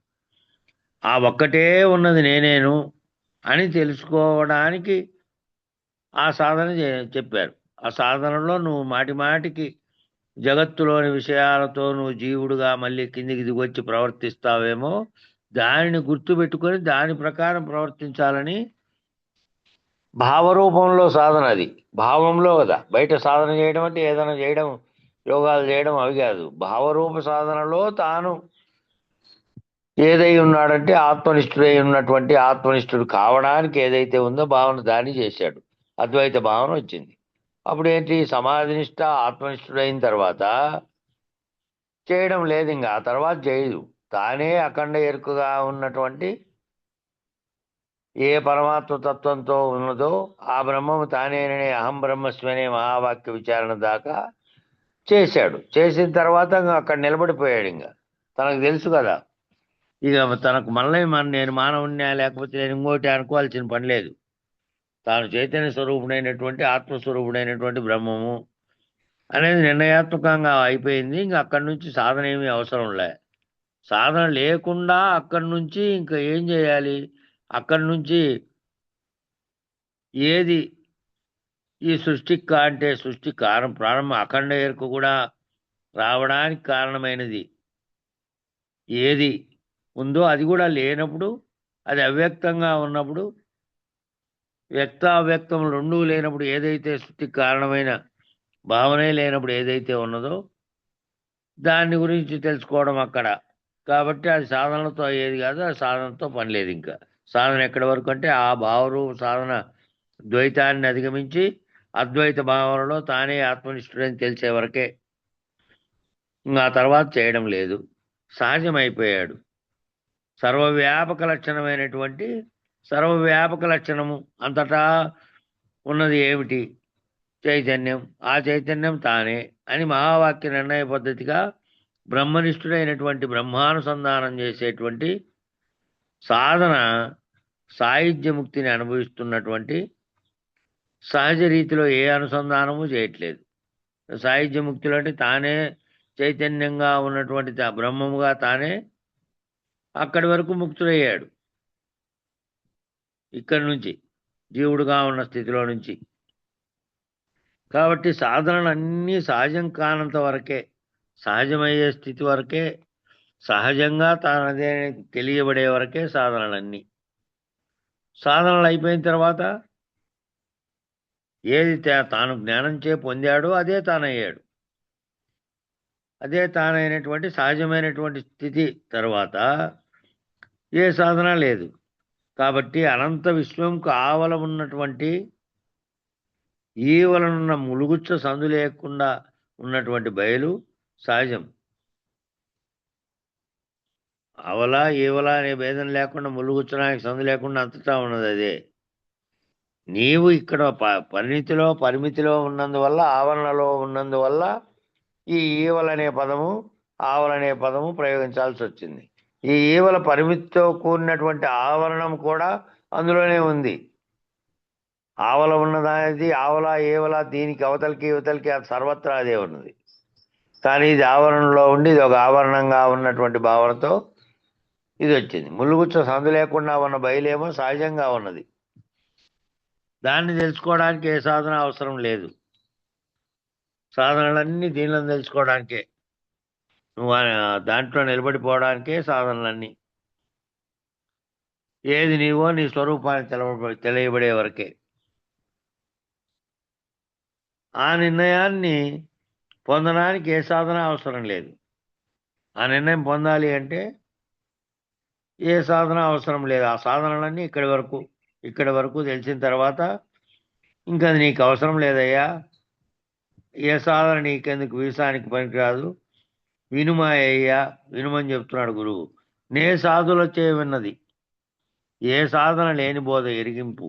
ఆ ఒక్కటే ఉన్నది నేనేను అని తెలుసుకోవడానికి ఆ సాధన చెప్పారు. ఆ సాధనలో నువ్వు మాటికి జగత్తులోని విషయాలతో నువ్వు జీవుడుగా మళ్ళీ కిందికి దిగొచ్చి ప్రవర్తిస్తావేమో, దానిని గుర్తుపెట్టుకొని దాని ప్రకారం ప్రవర్తించాలని భావరూపంలో సాధన. అది భావంలో కదా. బయట సాధన చేయడం అంటే ఏదైనా చేయడం, యోగాలు చేయడం అవి కాదు. భావరూప సాధనలో తాను ఏదై ఉన్నాడంటే ఆత్మనిష్ఠుడై ఉన్నటువంటి ఆత్మనిష్ఠుడు కావడానికి ఏదైతే ఉందో భావన దాన్ని చేశాడు. అద్వైత భావన వచ్చింది. అప్పుడు ఏంటి? సమాధినిష్ట ఆత్మనిష్ఠుడైన తర్వాత చేయడం లేదు, ఇంకా ఆ తర్వాత చేయదు. తానే అఖండ ఎరుకగా ఉన్నటువంటి ఏ పరమాత్మ తత్వంతో ఉన్నదో ఆ బ్రహ్మము తానేననే అహం బ్రహ్మస్మనే మహావాక్య విచారణ దాకా చేశాడు. చేసిన తర్వాత అక్కడ నిలబడిపోయాడు. ఇంకా తనకు తెలుసు కదా, ఇక తనకు మళ్ళీ నేను మానవుణ్ణి లేకపోతే నేను ఇంకోటి అనుకోవాల్సిన పని లేదు. తాను చైతన్య స్వరూపుడైనటువంటి ఆత్మస్వరూపుడైనటువంటి బ్రహ్మము అనేది నిర్ణయాత్మకంగా అయిపోయింది. ఇంకా అక్కడి నుంచి సాధన ఏమీ అవసరం లే. సాధన లేకుండా అక్కడి నుంచి ఇంకా ఏం చేయాలి? అక్కడి నుంచి ఏది ఈ సృష్టికి అంటే సృష్టి ప్రారంభం అఖండ ఎరుక కూడా రావడానికి కారణమైనది ఏది ఉందో అది కూడా లేనప్పుడు, అది అవ్యక్తంగా ఉన్నప్పుడు, వ్యక్త అవ్యక్తం రెండూ లేనప్పుడు, ఏదైతే సృష్టికి కారణమైన భావనే లేనప్పుడు ఏదైతే ఉన్నదో దాని గురించి తెలుసుకోవడం అక్కడ. కాబట్టి అది సాధనలతో అయ్యేది కాదు, అది సాధనతో పని లేదు. ఇంకా సాధన ఎక్కడి వరకు అంటే ఆ భావరూప సాధన ద్వైతాన్ని అధిగమించి అద్వైత భావనలో తానే ఆత్మనిష్ఠుడని తెలిసే వరకే. ఇంకా ఆ తర్వాత చేయడం లేదు. సహజమైపోయాడు. సర్వవ్యాపక లక్షణము అంతటా ఉన్నది ఏమిటి? చైతన్యం. ఆ చైతన్యం తానే అని మహావాక్య నిర్ణయ పద్ధతిగా బ్రహ్మనిష్ఠుడైనటువంటి బ్రహ్మానుసంధానం చేసేటువంటి సాధన సాయుధ్యముక్తిని అనుభవిస్తున్నటువంటి సహజ రీతిలో ఏ అనుసంధానము చేయట్లేదు. సాయుధ్యముక్తిలో అంటే తానే చైతన్యంగా ఉన్నటువంటి బ్రహ్మముగా తానే అక్కడి వరకు ముక్తుడయ్యాడు. ఇక్కడి నుంచి జీవుడుగా ఉన్న స్థితిలో నుంచి. కాబట్టి సాధనలు అన్నీ సహజం కానంత వరకే, సహజమయ్యే స్థితి వరకే, సహజంగా తానదే తెలియబడే వరకే సాధనలన్నీ. సాధనలు అయిపోయిన తర్వాత ఏది తాను జ్ఞానం చే పొందాడో అదే తానయ్యాడు. అదే తానైనటువంటి సహజమైనటువంటి స్థితి తర్వాత ఏ సాధన లేదు. కాబట్టి అనంత విశ్వంకు ఆవల ఉన్నటువంటి ఈవలనున్న ములుగుచ్చ సందు లేకుండా ఉన్నటువంటి బయలు సహజం. ఆవల ఈవల అనే భేదం లేకుండా ములుగుచ్చడానికి సందు లేకుండా అంతటా ఉన్నది అదే. నీవు ఇక్కడ పరిణితిలో పరిమితిలో ఉన్నందువల్ల, ఆవరణలో ఉన్నందువల్ల ఈ ఈవలనే పదము ఆవలనే పదము ప్రయోగించాల్సి వచ్చింది. ఈ ఈవల పరిమితితో కూడినటువంటి ఆవరణం కూడా అందులోనే ఉంది. ఆవల ఉన్నదానిది ఆవల ఏవల దీనికి అవతలికి యువతలకి సర్వత్రా అదే ఉన్నది. కానీ ఇది ఆవరణలో ఉండి ఇది ఒక ఆవరణంగా ఉన్నటువంటి భావనతో ఇది వచ్చింది. ములుగుచ్చ సందు లేకుండా ఉన్న బయలేమో సహజంగా ఉన్నది. దాన్ని తెలుసుకోవడానికి ఏ సాధన అవసరం లేదు. సాధనలన్నీ దీనిలో తెలుసుకోవడానికే, నువ్వు దాంట్లో నిలబడిపోవడానికే సాధనలన్నీ. ఏది నీవో నీ స్వరూపాన్ని తెలియబడే వరకే. ఆ నిర్ణయాన్ని పొందడానికి ఏ సాధన అవసరం లేదు. ఆ నిర్ణయం పొందాలి అంటే ఏ సాధన అవసరం లేదు. ఆ సాధనలన్నీ ఇక్కడి వరకు తెలిసిన తర్వాత ఇంకా అది నీకు అవసరం లేదయ్యా. ఏ సాధన నీకెందుకు, వీసానికి పనికిరాదు, వినుమాయ్యా, వినుమని చెప్తున్నాడు గురువు. నే సాధులచే విన్నది, ఏ సాధన లేని బోధ ఎరిగింపు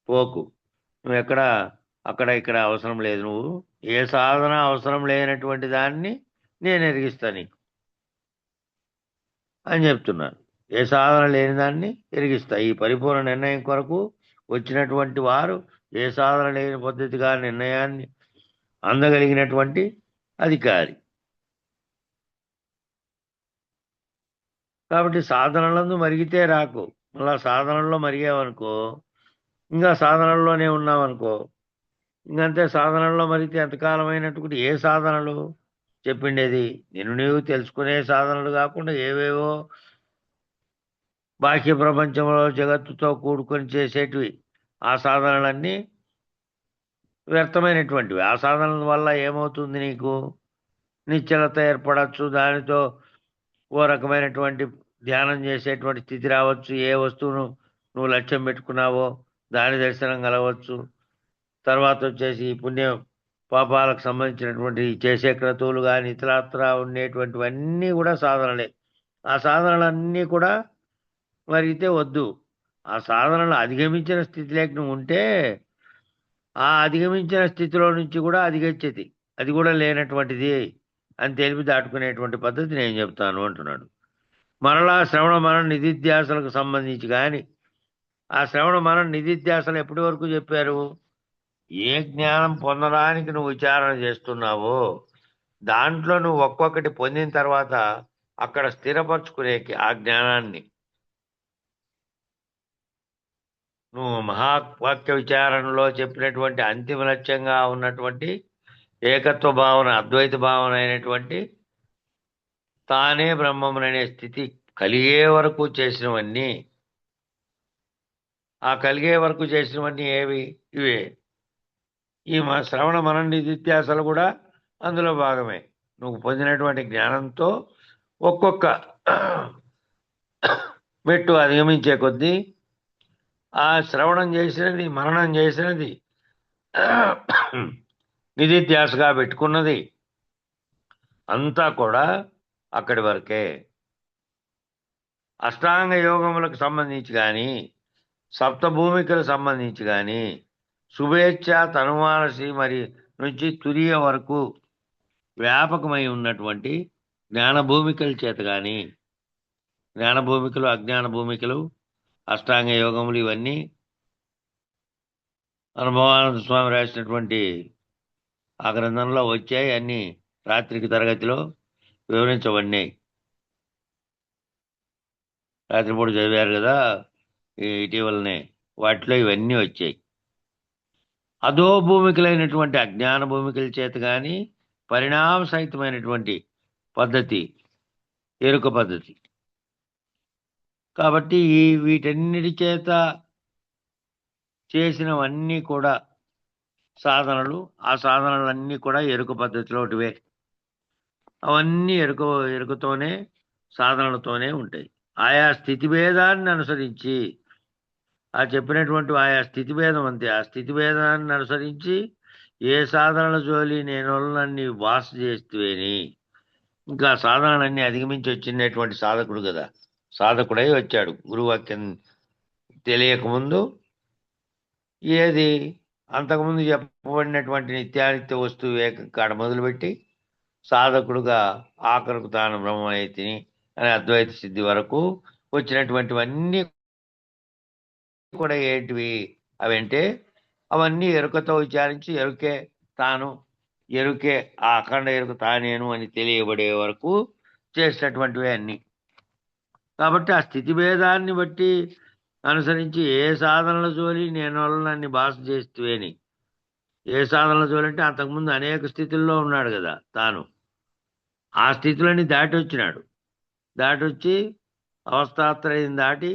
పోకు. నువ్వు అక్కడ ఇక్కడ అవసరం లేదు. నువ్వు ఏ సాధన అవసరం లేనటువంటి దాన్ని నేను ఎరిగిస్తా నీకు అని చెప్తున్నాను. ఏ సాధన లేని దాన్ని ఎరిగిస్తా. ఈ పరిపూర్ణ నిర్ణయం కొరకు వచ్చినటువంటి వారు ఏ సాధన లేని పద్ధతిగా నిర్ణయాన్ని అందగలిగినటువంటి అధికారి. కాబట్టి సాధనలందు మరిగితే రాకు. మళ్ళా సాధనల్లో మరిగావనుకో, ఇంకా సాధనల్లోనే ఉన్నావనుకో, ఇంకంతే. సాధనల్లో మరిగితే ఎంతకాలమైనటువంటి ఏ సాధనలు చెప్పిండేది? నిన్ను నీవు తెలుసుకునే సాధనలు కాకుండా ఏవేవో బాహ్య ప్రపంచంలో జగత్తుతో కూడుకొని చేసేటివి, ఆ సాధనలన్నీ వ్యర్థమైనటువంటివి. ఆ సాధనల వల్ల ఏమవుతుంది? నీకు నిశ్చలత ఏర్పడచ్చు. దానితో ఓ రకమైనటువంటి ధ్యానం చేసేటువంటి స్థితి రావచ్చు. ఏ వస్తువును నువ్వు లక్ష్యం పెట్టుకున్నావో దాని దర్శనం కలవచ్చు. తర్వాత వచ్చేసి పుణ్య పాపాలకు సంబంధించినటువంటి చేసే క్రతువులు కానీ ఇతరత్రా ఉండేటువంటివన్నీ కూడా సాధనలే. ఆ సాధనలన్నీ కూడా మరిగితే వద్దు. ఆ సాధనలు అధిగమించిన స్థితిలోకి నువ్వు ఉంటే ఆ అధిగమించిన స్థితిలో నుంచి కూడా అధిగచ్చేది, అది కూడా లేనటువంటిది అని తెలిపి దాటుకునేటువంటి పద్ధతి నేను చెప్తాను అంటున్నాడు. మరలా శ్రవణ మన నిధిధ్యాసలకు సంబంధించి కానీ, ఆ శ్రవణ మన నిధిధ్యాసలు ఎప్పటి వరకు చెప్పారు? ఏ జ్ఞానం పొందడానికి నువ్వు విచారణ చేస్తున్నావో దాంట్లో నువ్వు ఒక్కొక్కటి పొందిన తర్వాత అక్కడ స్థిరపరచుకునేకి ఆ జ్ఞానాన్ని నువ్వు మహావాక్య విచారణలో చెప్పినటువంటి అంతిమ లక్ష్యంగా ఉన్నటువంటి ఏకత్వ భావన, అద్వైత భావన అయినటువంటి తానే బ్రహ్మముననే స్థితి కలిగే వరకు చేసినవన్నీ, ఆ కలిగే వరకు చేసినవన్నీ ఏవి? ఇవే. ఈ శ్రవణ మన నిధిధ్యాసలు కూడా అందులో భాగమే. నువ్వు పొందినటువంటి జ్ఞానంతో ఒక్కొక్క మెట్టు అధిగమించే కొద్దీ ఆ శ్రవణం చేసినది, మననం చేసినది, నిధిధ్యాసగా పెట్టుకున్నది అంతా కూడా అక్కడి వరకే. అష్టాంగ యోగములకు సంబంధించి కానీ, సప్తభూమికలకు సంబంధించి కానీ, శుభేచ్ఛ తనుమానసి మరి నుంచి తురియ వరకు వ్యాపకమై ఉన్నటువంటి జ్ఞాన భూమికల చేత కానీ, జ్ఞాన భూమికలు, అజ్ఞాన భూమికలు, అష్టాంగ యోగములు ఇవన్నీ అనుభవానంద స్వామి రాసినటువంటి ఆ గ్రంథంలో వచ్చాయి. అన్ని రాత్రికి తరగతిలో వివరించబడినాయి. రాత్రిపూట చదివారు కదా ఇటీవలనే, వాటిలో ఇవన్నీ వచ్చాయి. అధో భూమికలైనటువంటి అజ్ఞాన భూమికల చేత కానీ పరిణామ సహితమైనటువంటి పద్ధతి ఎరుక పద్ధతి. కాబట్టి వీటన్నిటి చేత చేసినవన్నీ కూడా సాధనలు. ఆ సాధనలన్నీ కూడా ఎరుక పద్ధతిలోటివే. అవన్నీ ఎరుకతోనే, సాధనలతోనే ఉంటాయి. ఆయా స్థితిభేదాన్ని అనుసరించి, ఆ చెప్పినటువంటి ఆయా స్థితిభేదం అంతే. ఆ స్థితిభేదాన్ని అనుసరించి ఏ సాధనల జోలి నేనొల్లన్నీ వాస చేస్తేని, ఇంకా సాధనలన్నీ అధిగమించి వచ్చినటువంటి సాధకుడు కదా, సాధకుడై వచ్చాడు. గురువాక్యం తెలియకముందు ఏది అంతకుముందు చెప్పబడినటువంటి నిత్యానిత్య వస్తువు కాడ మొదలుపెట్టి సాధకుడుగా ఆఖరుకు తాను బ్రహ్మమైతిని అనే అద్వైత సిద్ధి వరకు వచ్చినటువంటివన్నీ కూడా ఏంటివి అవంటే, అవన్నీ ఎరుకతో విచారించి ఎరుకే తాను, ఎరుకే ఆ అఖండ ఎరుక తానేను అని తెలియబడే వరకు చేసినటువంటివే అన్నీ. కాబట్టి ఆ స్థితి భేదాన్ని బట్టి అనుసరించి ఏ సాధనల జోలి నేను నన్ను భాష చేస్తేని, ఏ సాధనల జోలి అంటే అంతకుముందు అనేక స్థితుల్లో ఉన్నాడు కదా తాను. ఆ స్థితులన్నీ దాటి వచ్చినాడు. దాటి వచ్చి అవస్థాత్రయం దాటి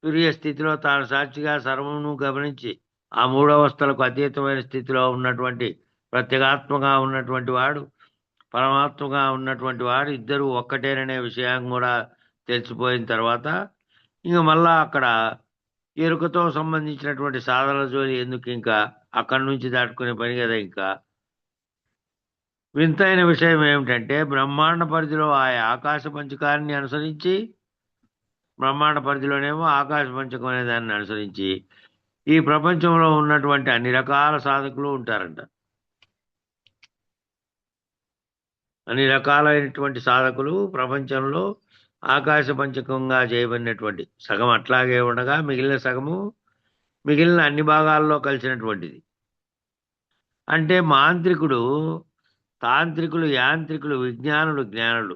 తురియ స్థితిలో తాను సాక్షిగా సర్వమును గమనించి ఆ మూడవస్థలకు అతీతమైన స్థితిలో ఉన్నటువంటి ప్రత్యేగాత్మగా ఉన్నటువంటి వాడు, పరమాత్మగా ఉన్నటువంటి వాడు ఇద్దరు ఒక్కటేననే విషయం కూడా తెలిసిపోయిన తర్వాత ఇంక మళ్ళా అక్కడ ఎరుకతో సంబంధించినటువంటి సాధనల జోలి ఎందుకు, ఇంకా అక్కడి నుంచి దాటుకునే పని కదా. ఇంకా వింతైన విషయం ఏమిటంటే, బ్రహ్మాండ పరిధిలో ఆయా ఆకాశ పంచకాన్ని అనుసరించి, బ్రహ్మాండ పరిధిలోనేమో ఆకాశ పంచకం అనే దాన్ని అనుసరించి ఈ ప్రపంచంలో ఉన్నటువంటి అన్ని రకాల సాధకులు ఉంటారంట. అన్ని రకాలైనటువంటి సాధకులు ప్రపంచంలో ఆకాశ పంచకంగా చేయబడినటువంటి సగం అట్లాగే ఉండగా మిగిలిన సగము మిగిలిన అన్ని భాగాల్లో కలిసినటువంటిది. అంటే మాంత్రికుడు, తాంత్రికులు, యాంత్రికులు, విజ్ఞానులు, జ్ఞానులు.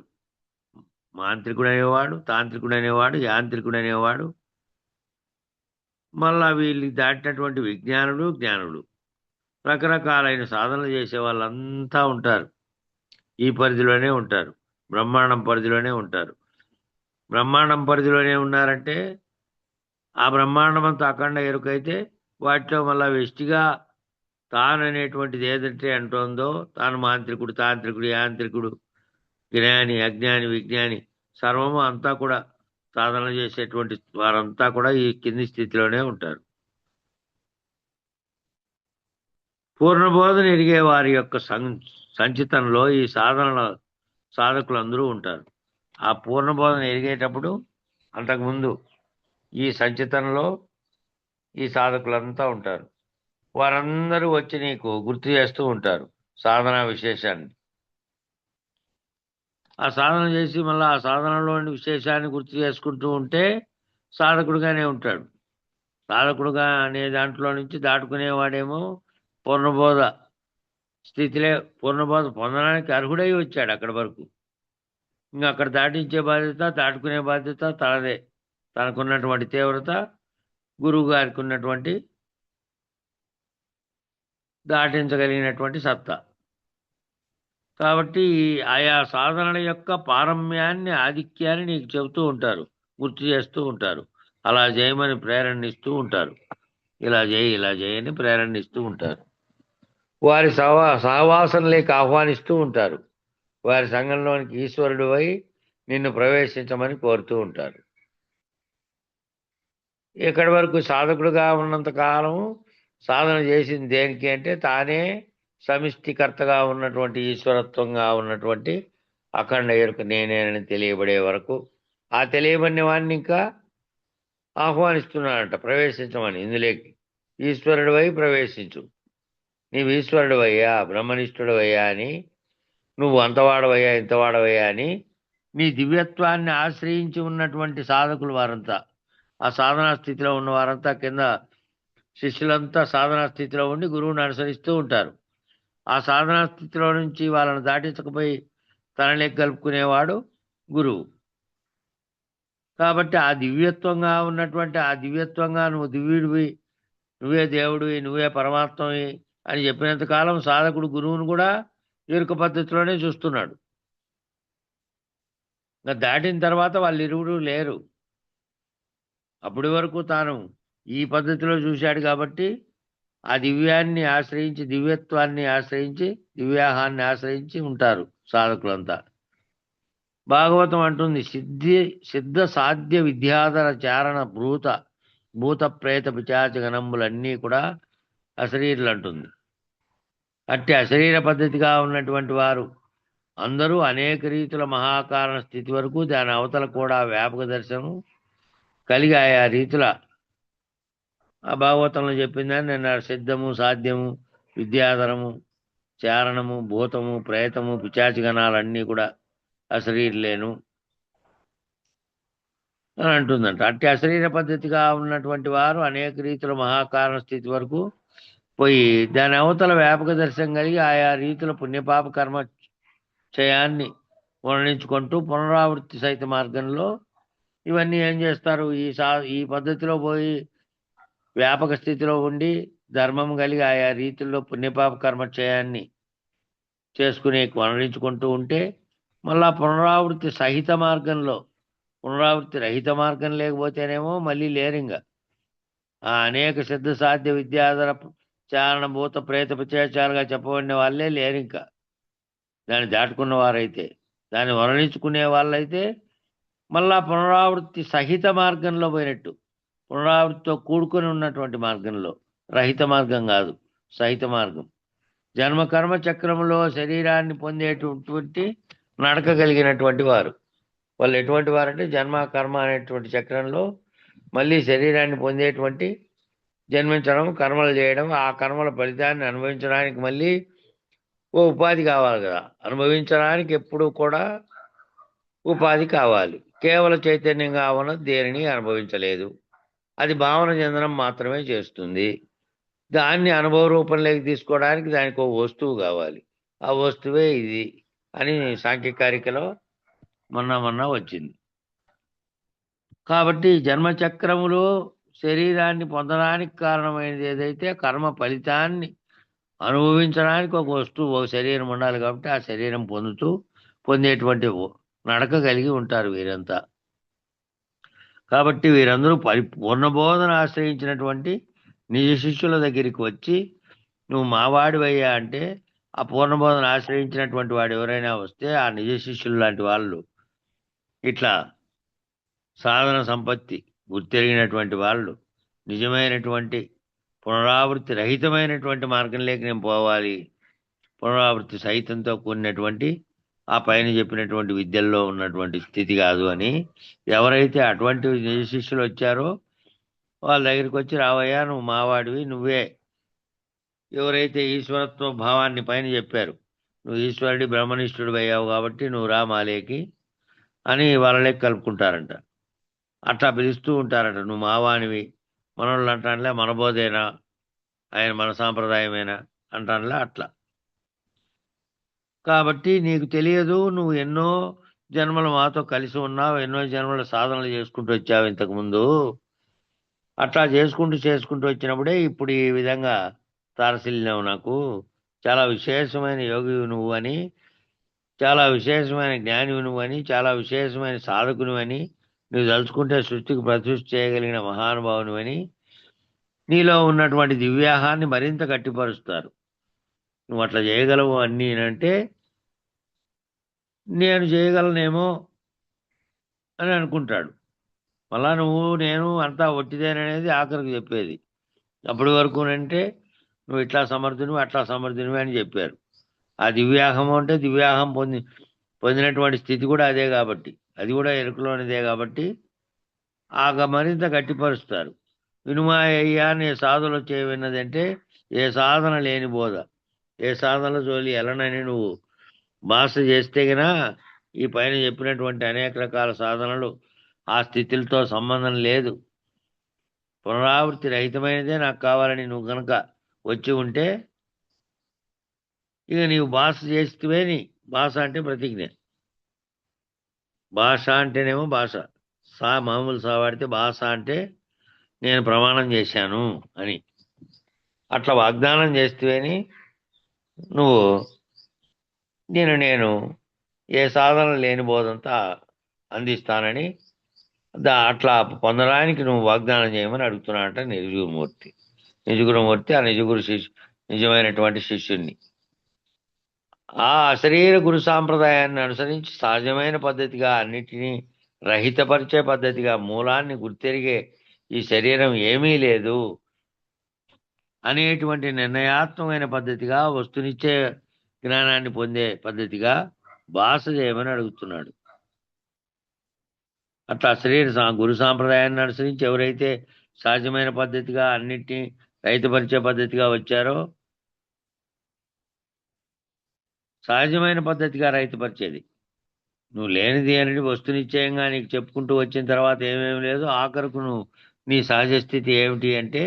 మాంత్రికుడు అనేవాడు, తాంత్రికుడు అనేవాడు, యాంత్రికుడు అనేవాడు, మళ్ళా వీళ్ళు దాటినటువంటి విజ్ఞానులు, జ్ఞానులు, రకరకాలైన సాధనలు చేసే వాళ్ళంతా ఉంటారు. ఈ పరిధిలోనే ఉంటారు, బ్రహ్మాండం పరిధిలోనే ఉంటారు. బ్రహ్మాండం పరిధిలోనే ఉన్నారంటే ఆ బ్రహ్మాండం అంతా అఖండ ఎరుకైతే వాటిలో మళ్ళా వెష్టిగా తాను అనేటువంటిది ఏదంటే అంటోందో, తాను మాంత్రికుడు, తాంత్రికుడు, యాంత్రికుడు, జ్ఞాని, అజ్ఞాని, విజ్ఞాని సర్వము అంతా కూడా సాధన చేసేటువంటి వారంతా కూడా ఈ కింది స్థితిలోనే ఉంటారు. పూర్ణబోధన ఎరిగే వారి యొక్క సంచితంలో ఈ సాధకులందరూ ఉంటారు. ఆ పూర్ణబోధన ఎరిగేటప్పుడు అంతకుముందు ఈ సంచితంలో ఈ సాధకులంతా ఉంటారు. వారందరూ వచ్చి నీకు గుర్తు చేస్తూ ఉంటారు సాధనా విశేషాన్ని. ఆ సాధన చేసి మళ్ళీ ఆ సాధనలోని విశేషాన్ని గుర్తు చేసుకుంటూ ఉంటే సాధకుడుగానే ఉంటాడు. సాధకుడుగా అనే దాంట్లో నుంచి దాటుకునేవాడేమో పూర్ణబోధ స్థితిలే, పూర్ణబోధ పొందడానికి అర్హుడై వచ్చాడు అక్కడి వరకు. ఇంకా అక్కడ దాటించే బాధ్యత, దాటుకునే బాధ్యత తనదే. తనకున్నటువంటి తీవ్రత, గురువు గారికి ఉన్నటువంటి దాటించగలిగినటువంటి సత్తా. కాబట్టి ఆయా సాధనల యొక్క పారమ్యాన్ని, ఆధిక్యాన్ని నీకు చెబుతూ ఉంటారు, గుర్తు చేస్తూ ఉంటారు. అలా చేయమని ప్రేరణిస్తూ ఉంటారు. ఇలా చేయి, ఇలా చేయని ప్రేరణిస్తూ ఉంటారు. వారి సహవాసంలోకి ఆహ్వానిస్తూ ఉంటారు. వారి సంఘంలోనికి ఈశ్వరుడు అయి నిన్ను ప్రవేశించమని కోరుతూ ఉంటారు. ఇక్కడి వరకు సాధకుడుగా ఉన్నంత కాలము సాధన చేసింది దేనికి అంటే, తానే సమిష్టికర్తగా ఉన్నటువంటి, ఈశ్వరత్వంగా ఉన్నటువంటి అఖండ ఎరుక నేనేనని తెలియబడే వరకు ఆ తెలియబడిన వాడిని ఇంకా ఆహ్వానిస్తున్నాడంట ప్రవేశించమని ఇందులోకి. ఈశ్వరుడివై ప్రవేశించు. నీవు ఈశ్వరుడివయ్యా, బ్రహ్మనిష్ఠుడివయ్యా అని, నువ్వు అంతవాడవయ్యా ఇంతవాడవయ్యా అని నీ దివ్యత్వాన్ని ఆశ్రయించి ఉన్నటువంటి సాధకులు వారంతా, ఆ సాధనా స్థితిలో ఉన్న వారంతా, కింద శిష్యులంతా సాధనా స్థితిలో ఉండి గురువుని అనుసరిస్తూ ఉంటారు. ఆ సాధనా స్థితిలో నుంచి వాళ్ళని దాటించకపోయి తనలోకి కలుపుకునేవాడు గురువు. కాబట్టి ఆ దివ్యత్వంగా ఉన్నటువంటి, ఆ దివ్యత్వంగా నువ్వు దివ్యుడివి, నువ్వే దేవుడివి, నువ్వే పరమాత్మవి అని చెప్పినంత కాలం సాధకుడు గురువును కూడా ఎరుక పద్ధతిలోనే చూస్తున్నాడు. ఇంకా దాటిన తర్వాత వాళ్ళు ఇరువురు లేరు. అప్పటి వరకు తాను ఈ పద్ధతిలో చూశాడు కాబట్టి ఆ దివ్యాన్ని ఆశ్రయించి, దివ్యత్వాన్ని ఆశ్రయించి, దివ్యాహాన్ని ఆశ్రయించి ఉంటారు సాధకులంతా. భాగవతం అంటుంది, సిద్ధ సాధ్య విద్యాధర చారణ భూత ప్రేత పిశాచ గణములన్నీ కూడా అశరీరులు అంటుంది. అట్టి అశరీర పద్ధతిగా ఉన్నటువంటి వారు అందరూ అనేక రీతుల మహాకారణ స్థితి వరకు, దాని అవతల కూడా వ్యాపక దర్శనం కలిగి ఆయా రీతుల ఆ భాగవతంలో చెప్పిందని నేను సిద్ధము, సాధ్యము, విద్యాధరము, చారణము, భూతము, ప్రేతము, పిశాచి గణాలన్నీ కూడా అశరీరులేను అని అంటుందంట. అట్టి అశరీర పద్ధతిగా ఉన్నటువంటి వారు అనేక రీతుల మహాకారణ స్థితి వరకు పోయి దాని అవతల వ్యాపక దర్శనం కలిగి ఆయా రీతుల పుణ్యపాప కర్మ క్షయాన్ని వర్ణించుకుంటూ పునరావృత్తి సహిత మార్గంలో ఇవన్నీ ఏం చేస్తారు, ఈ పద్ధతిలో పోయి వ్యాపక స్థితిలో ఉండి ధర్మం కలిగి ఆయా రీతుల్లో పుణ్యపాప కర్మక్షయాన్ని చేసుకుని వర్ణించుకుంటూ ఉంటే మళ్ళా పునరావృత్తి సహిత మార్గంలో, పునరావృత్తి రహిత మార్గం లేకపోతేనేమో మళ్ళీ లేరింగా ఆ అనేక సిద్ధ సాధ్య విద్యాధర చారణ భూత ప్రేత పిశాచాలుగా చెప్పబడిన వాళ్ళే లేరింకా. దాన్ని దాటుకున్న వారైతే, దాన్ని వర్ణించుకునే వాళ్ళైతే మళ్ళా పునరావృత్తి సహిత మార్గంలో పోయినట్టు, పునరావృత్తితో కూడుకొని ఉన్నటువంటి మార్గంలో, రహిత మార్గం కాదు, సహిత మార్గం. జన్మకర్మ చక్రంలో శరీరాన్ని పొందేటటువంటి నడక కలిగినటువంటి వారు. వాళ్ళు ఎటువంటి వారంటే జన్మ కర్మ అనేటువంటి చక్రంలో మళ్ళీ శరీరాన్ని పొందేటువంటి, జన్మించడం, కర్మలు చేయడం, ఆ కర్మల ఫలితాన్ని అనుభవించడానికి మళ్ళీ ఓ ఉపాధి కావాలి కదా. అనుభవించడానికి ఎప్పుడూ కూడా ఉపాధి కావాలి. కేవల చైతన్యంగా ఉన్నది దేనిని అనుభవించలేదు, అది భావన చెందడం మాత్రమే చేస్తుంది. దాన్ని అనుభవ రూపంలోకి తీసుకోవడానికి దానికి ఒక వస్తువు కావాలి, ఆ వస్తువే ఇది అని సాంఖ్యకారికలో మొన్న వచ్చింది. కాబట్టి జన్మచక్రములో శరీరాన్ని పొందడానికి కారణమైనది ఏదైతే కర్మ ఫలితాన్ని అనుభవించడానికి ఒక వస్తువు, ఒక శరీరం ఉండాలి. కాబట్టి ఆ శరీరం పొందేటువంటి నడక కలిగి ఉంటారు వీరంతా. కాబట్టి వీరందరూ పూర్ణబోధన ఆశ్రయించినటువంటి నిజ శిష్యుల దగ్గరికి వచ్చి నువ్వు మావాడివయ్యా అంటే, ఆ పూర్ణబోధన ఆశ్రయించినటువంటి వాడు ఎవరైనా వస్తే ఆ నిజ శిష్యులు లాంటి వాళ్ళు, ఇట్లా సాధన సంపత్తి గుర్తెరిగినటువంటి వాళ్ళు, నిజమైనటువంటి పునరావృత్తి రహితమైనటువంటి మార్గంలోకి నేను పోవాలి, పునరావృత్తి సహితంతో కూడినటువంటి ఆ పైన చెప్పినటువంటి విద్యల్లో ఉన్నటువంటి స్థితి కాదు అని ఎవరైతే అటువంటి నిజ శిష్యులు వచ్చారో వాళ్ళ దగ్గరికి వచ్చి, రావయ్యా నువ్వు మావాడివి, నువ్వే ఎవరైతే ఈశ్వరత్వ భావాన్ని పైన చెప్పారు, నువ్వు ఈశ్వరుడి బ్రహ్మనిష్ఠుడు అయ్యావు కాబట్టి నువ్వు రా మాలేకి అని వాళ్ళకి కలుపుకుంటారంట. అట్లా పిలుస్తూ ఉంటారంట. నువ్వు మావానివి, మనోళ్ళు అంటానులే మనబోధేనా, ఆయన మన సాంప్రదాయమేనా అంటానులే అట్లా. కాబట్టి నీకు తెలియదు, నువ్వు ఎన్నో జన్మలు మాతో కలిసి ఉన్నావు, ఎన్నో జన్మల సాధనలు చేసుకుంటూ వచ్చావు ఇంతకుముందు. అట్లా చేసుకుంటూ వచ్చినప్పుడే ఇప్పుడు ఈ విధంగా తారసిల్లినావు. నాకు చాలా విశేషమైన యోగివి నువ్వు అని, చాలా విశేషమైన జ్ఞానివి నువ్వు అని, చాలా విశేషమైన సాధకునివి అని, నువ్వు తలుచుకుంటే సృష్టికి ప్రతిష్ఠ చేయగలిగిన మహానుభావుని అని నీలో ఉన్నటువంటి దివ్యాహాన్ని మరింత గట్టిపరుస్తారు. నువ్వు అట్లా చేయగలవు అన్నీ అంటే నేను చేయగలనేమో అని అనుకుంటాడు. మళ్ళా నేను అంతా ఒట్టిదేననేది ఆఖరికి చెప్పేది. అప్పటి వరకు అంటే నువ్వు ఇట్లా సమర్థునివి అట్లా సమర్థునివి అని చెప్పారు. ఆ దివ్యాహం అంటే దివ్యాహం పొందినటువంటి స్థితి కూడా అదే కాబట్టి, అది కూడా ఎరుకలోనిదే కాబట్టి మరింత గట్టిపరుస్తారు. వినుమాయ్యా నీ సాధనలు చేయవిన్నది అంటే ఏ సాధన లేని బోధ. ఏ సాధనల జోలి ఎలనని నువ్వు భాష చేస్తే గనా ఈ పైన చెప్పినటువంటి అనేక రకాల సాధనలు ఆ స్థితులతో సంబంధం లేదు. పునరావృత్తి రహితమైనదే నాకు కావాలని నువ్వు గనక వచ్చి ఉంటే ఇక నీవు భాష చేస్తే నీ భాష అంటే ప్రతిజ్ఞ. భాష అంటేనేమో భాష, మామూలు వాడితే భాష అంటే నేను ప్రమాణం చేశాను అని. అట్లా వాగ్దానం చేస్తేని నువ్వు నేను ఏ సాధన లేని బోధంతా అందిస్తానని అట్లా పొందడానికి నువ్వు వాగ్దానం చేయమని అడుగుతున్నానంట నిజగురుమూర్తి ఆ నిజమైనటువంటి శిష్యుణ్ణి. ఆ అశరీర గురు సాంప్రదాయాన్ని అనుసరించి సహజమైన పద్ధతిగా అన్నిటినీ రహితపరిచే పద్ధతిగా మూలాన్ని గుర్తెరిగే ఈ శరీరం ఏమీ లేదు అనేటువంటి నిర్ణయాత్మకమైన పద్ధతిగా వస్తునిచ్చే జ్ఞానాన్ని పొందే పద్ధతిగా భాష చేయమని అడుగుతున్నాడు. అట్లా శరీర గురు సాంప్రదాయాన్ని అనుసరించి ఎవరైతే సహజమైన పద్ధతిగా అన్నిటినీ రహితపరిచే పద్ధతిగా వచ్చారో, సహజమైన పద్ధతిగా రహితపరిచేది నువ్వు లేనిది అనేది వస్తునిశ్చయంగా నీకు చెప్పుకుంటూ వచ్చిన తర్వాత ఏమేమి లేదు, ఆఖరుకు నువ్వు నీ సహజ స్థితి ఏమిటి అంటే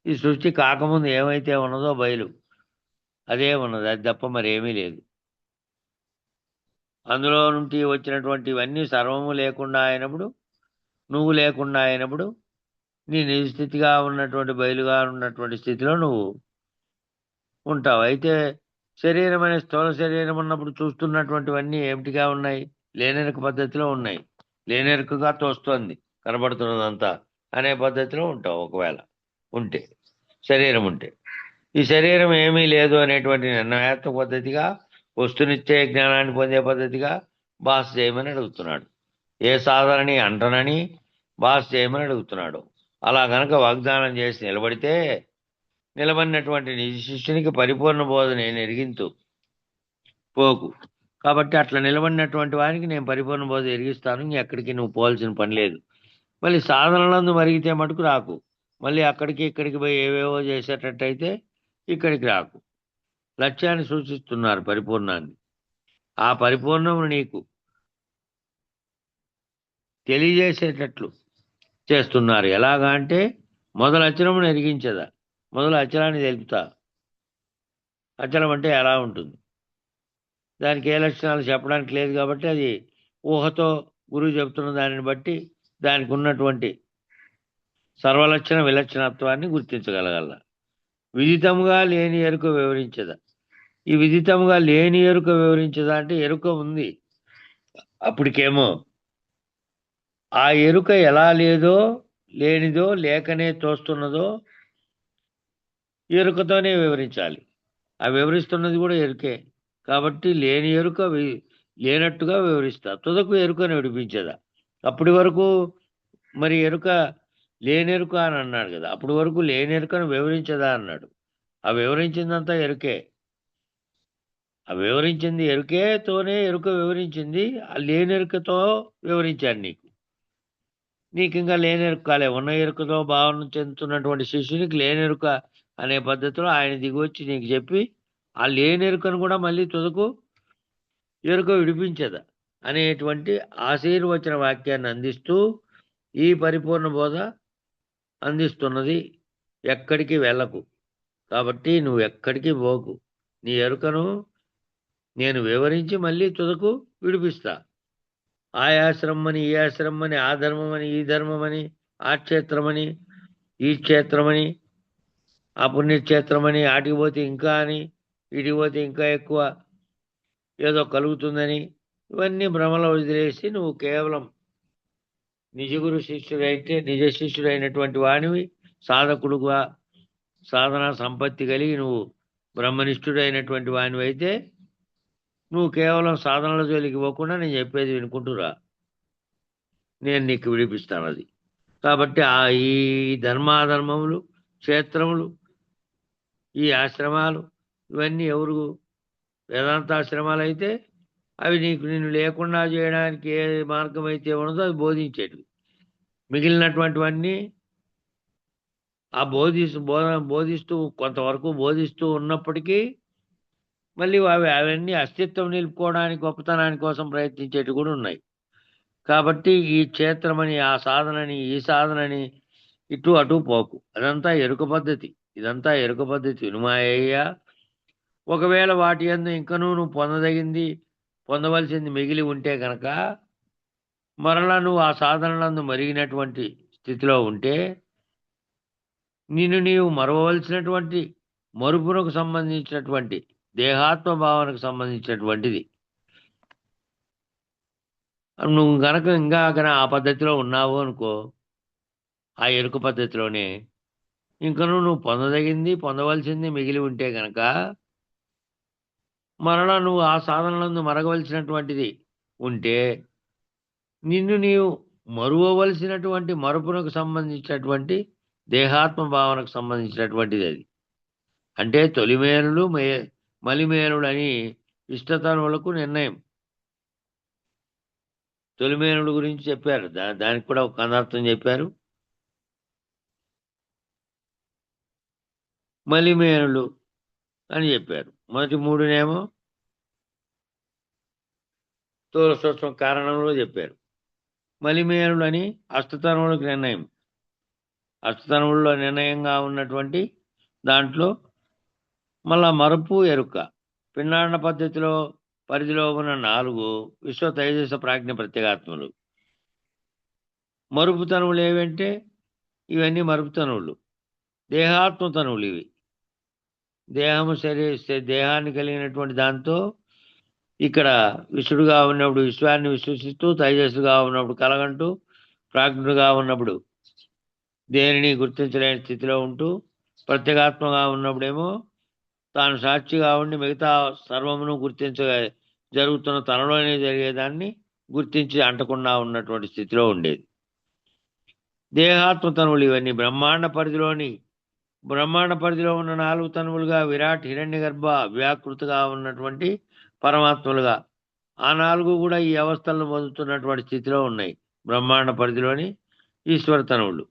ఈ సృష్టి కాకముందు ఏమైతే ఉన్నదో బయలు అదే ఉన్నది, అది తప్ప మరేమీ లేదు. అందులో నుండి వచ్చినటువంటివన్నీ సర్వము లేకుండా అయినప్పుడు, నువ్వు లేకుండా అయినప్పుడు నీ నిజస్థితిగా ఉన్నటువంటి బయలుగా ఉన్నటువంటి స్థితిలో నువ్వు ఉంటావు. అయితే శరీరం అనే స్థూల శరీరం ఉన్నప్పుడు చూస్తున్నటువంటివన్నీ ఏమిటిగా ఉన్నాయి, లేనెరుక పద్ధతిలో ఉన్నాయి. లేనెరుకగా తోస్తోంది కనబడుతున్నదంతా అనే పద్ధతిలో ఉంటావు. ఒకవేళ ఉంటే శరీరం ఉంటే, ఈ శరీరం ఏమీ లేదు అనేటువంటి నిర్ణయాత్మక పద్ధతిగా వస్తునిచ్చే జ్ఞానాన్ని పొందే పద్ధతిగా భాష చేయమని అడుగుతున్నాడు. ఏ సాధనని అంటనని భాష చేయమని అడుగుతున్నాడు. అలా గనక వాగ్దానం చేసి నిలబడితే నిలబడినటువంటి నిజ శిష్యునికి పరిపూర్ణ బోధ నేను ఎరిగింతు పోకు. కాబట్టి అట్లా నిలబడినటువంటి వారికి నేను పరిపూర్ణ బోధ ఎరిగిస్తాను. ఎక్కడికి నువ్వు పోవాల్సిన పని లేదు. మళ్ళీ సాధనలందు మరిగితే మటుకు రాకు. మళ్ళీ అక్కడికి ఇక్కడికి పోయి ఏవేవో చేసేటట్టయితే ఇక్కడికి రాకు. లక్ష్యాన్ని సూచిస్తున్నారు, పరిపూర్ణాన్ని. ఆ పరిపూర్ణము నీకు తెలియజేసేటట్లు చేస్తున్నారు. ఎలాగా అంటే మొదలు అచలమును ఎరిగించదా, మొదలు అచలాన్ని తెలుపుతా. అచలం అంటే ఎలా ఉంటుంది, దానికి ఏ లక్షణాలు చెప్పడానికి లేదు కాబట్టి అది ఊహతో గురువు చెబుతున్న దానిని బట్టి దానికి ఉన్నటువంటి సర్వలక్షణ విలక్షణత్వాన్ని గుర్తించగలగల. విదితముగా లేని ఎరుక వివరించదా. ఈ విదితముగా లేని ఎరుక వివరించదా అంటే ఎరుక ఉంది అప్పటికేమో, ఆ ఎరుక ఎలా లేదో, లేనిదో, లేకనే తోస్తున్నదో ఎరుకతోనే వివరించాలి. ఆ వివరిస్తున్నది కూడా ఎరుకే కాబట్టి లేని ఎరుక లేనట్టుగా వివరిస్తా. తుదకు ఎరుకను విడిపించదా. అప్పటి వరకు మరి ఎరుక లేనెరుక అని అన్నాడు కదా, అప్పటి వరకు లేనెరుకను వివరించదా అన్నాడు. ఆ వివరించిందంతా ఎరుకే. ఆ వివరించింది ఎరుకేతోనే ఎరుక వివరించింది. ఆ లేనెరుకతో వివరించాను నీకు ఇంకా లేనెరుక కాలే. ఉన్న ఎరుకతో భావన చెందుతున్నటువంటి శిష్యునికి లేనెరుక అనే పద్ధతిలో ఆయన దిగొచ్చి నీకు చెప్పి ఆ లేనెరుకను కూడా మళ్ళీ తుదకు ఎరుక విడిపించదా అనేటువంటి ఆశీర్వచన వాక్యాన్ని అందిస్తూ ఈ పరిపూర్ణ బోధ అందిస్తున్నది. ఎక్కడికి వెళ్ళకు. కాబట్టి నువ్వు ఎక్కడికి పోకు. నీ ఎరుకను నేను వివరించి మళ్ళీ తుదకు విడిపిస్తా. ఆ ఆశ్రమని, ఈ ఆశ్రమని, ఆ ధర్మమని, ఈ ధర్మమని, ఆ క్షేత్రమని, ఈ క్షేత్రమని, ఆ పుణ్యక్షేత్రమని, ఆటికి పోతే ఇంకా అని, వీటికి పోతే ఇంకా ఎక్కువ ఏదో కలుగుతుందని, ఇవన్నీ భ్రమలో వదిలేసి నువ్వు కేవలం నిజగురు శిష్యుడైతే నిజ శిష్యుడైనటువంటి వానివి, సాధకుడుగా సాధన సంపత్తి కలిగి నువ్వు బ్రహ్మనిష్ఠుడైనటువంటి వానివి అయితే నువ్వు కేవలం సాధనల జోలికి పోకుండా నేను చెప్పేది వినుకుంటురా, నేను నీకు విడిపిస్తాను అది. కాబట్టి ఈ ధర్మాధర్మములు, క్షేత్రములు, ఈ ఆశ్రమాలు ఇవన్నీ ఎవరు వేదాంతాశ్రమాలు అయితే అవి నిన్ను లేకుండా చేయడానికి ఏ మార్గం అయితే ఉన్నదో అది బోధించేటివి. మిగిలినటువంటివన్నీ ఆ బోధిస్తూ కొంతవరకు బోధిస్తూ ఉన్నప్పటికీ మళ్ళీ అవన్నీ అస్తిత్వం నిలుపుకోవడానికి గొప్పతనాని కోసం ప్రయత్నించేవి కూడా ఉన్నాయి. కాబట్టి ఈ క్షేత్రమని ఆ సాధనని ఈ సాధనని ఇటు అటు పోకు. అదంతా ఎరుక పద్ధతి. ఇదంతా ఎరుక పద్ధతి వినుమాయ్యా. ఒకవేళ వాటి యందు ఇంకనూ నువ్వు పొందవలసింది మిగిలి ఉంటే గనక మరలా నువ్వు ఆ సాధనలందు మరిగినటువంటి స్థితిలో ఉంటే నిన్ను నీవు మరవవలసినటువంటి మరుపునకు సంబంధించినటువంటి దేహాత్మ భావనకు సంబంధించినటువంటిది. నువ్వు గనక ఇంకా ఆ పద్ధతిలో ఉన్నావు అనుకో, ఆ ఎరుక పద్ధతిలోనే ఇంకనూ నువ్వు పొందవలసింది మిగిలి ఉంటే గనక మరలా నువ్వు ఆ సాధనలందు మరగవలసినటువంటిది ఉంటే నిన్ను నీవు మరువవలసినటువంటి మరుపునకు సంబంధించినటువంటి దేహాత్మ భావనకు సంబంధించినటువంటిది అది. అంటే తొలిమేలులు మలిమేలులని ఇష్టతనువులకు నిర్ణయం. తొలిమేలుడు గురించి చెప్పారు, దానికి కూడా ఒక కందార్థం చెప్పారు. మలిమేలులు అని చెప్పారు. మొదటి మూడునేమో స్థూల సూక్ష్మ కారణంలో చెప్పారు. మలిమేలుడు అని అష్టతనువులకు నిర్ణయం. అష్టతనువుల్లో నిర్ణయంగా ఉన్నటువంటి దాంట్లో మళ్ళా మరుపు ఎరుక పిండాండ పద్ధతిలో పరిధిలో ఉన్న 4 విశ్వ తైజస ప్రాజ్ఞ ప్రత్యేగాత్మలు. మరుపు తనువులు ఏవంటే ఇవన్నీ మరుపు తనువులు. దేహాత్మ తనువులు ఇవి. దేహాన్ని కలిగినటువంటి దాంతో ఇక్కడ విశ్వడుగా ఉన్నప్పుడు విశ్వాన్ని విశ్వసిస్తూ, తైజస్సుగా ఉన్నప్పుడు కలగంటూ, ప్రాజ్ఞుడుగా ఉన్నప్పుడు దేనిని గుర్తించలేని స్థితిలో ఉంటూ, ప్రత్యేగాత్మగా ఉన్నప్పుడేమో తాను సాక్షిగా ఉండి మిగతా సర్వమును జరుగుతున్న తనలోనే జరిగేదాన్ని గుర్తించి అంటకుండా ఉన్నటువంటి స్థితిలో ఉండేది. దేహాత్మ తనువులు ఇవన్నీ బ్రహ్మాండ పరిధిలో ఉన్న 4 తనువులుగా విరాట్ హిరణ్యగర్భ వ్యాకృతిగా ఉన్నటువంటి పరమాత్మలుగా ఆ 4 కూడా ఈ అవస్థలను పొందుతున్నటువంటి స్థితిలో ఉన్నాయి. బ్రహ్మాండ పరిధిలోని ఈశ్వర తనువులు.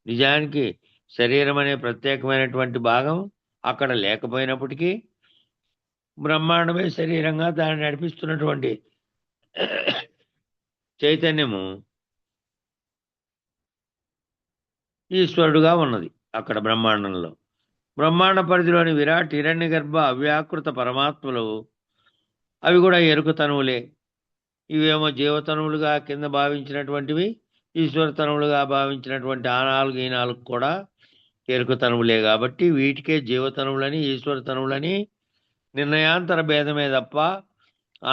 నిజానికి శరీరం అనే ప్రత్యేకమైనటువంటి భాగం అక్కడ లేకపోయినప్పటికీ బ్రహ్మాండమే శరీరంగా దాన్ని నడిపిస్తున్నటువంటి చైతన్యము ఈశ్వరుడుగా ఉన్నది అక్కడ బ్రహ్మాండంలో. బ్రహ్మాండ పరిధిలోని విరాట్ హిరణ్యగర్భ అవ్యాకృత పరమాత్మలు అవి కూడా ఎరుక తనువులే. ఇవేమో జీవతనువులుగా కింద భావించినటువంటివి, ఈశ్వర తనువులుగా భావించినటువంటి ఆ 4 ఈ 4 కూడా ఎరుక తనువులే. కాబట్టి వీటికే జీవతనువులని ఈశ్వర తనువులని నిర్ణయాంతర భేదమే తప్ప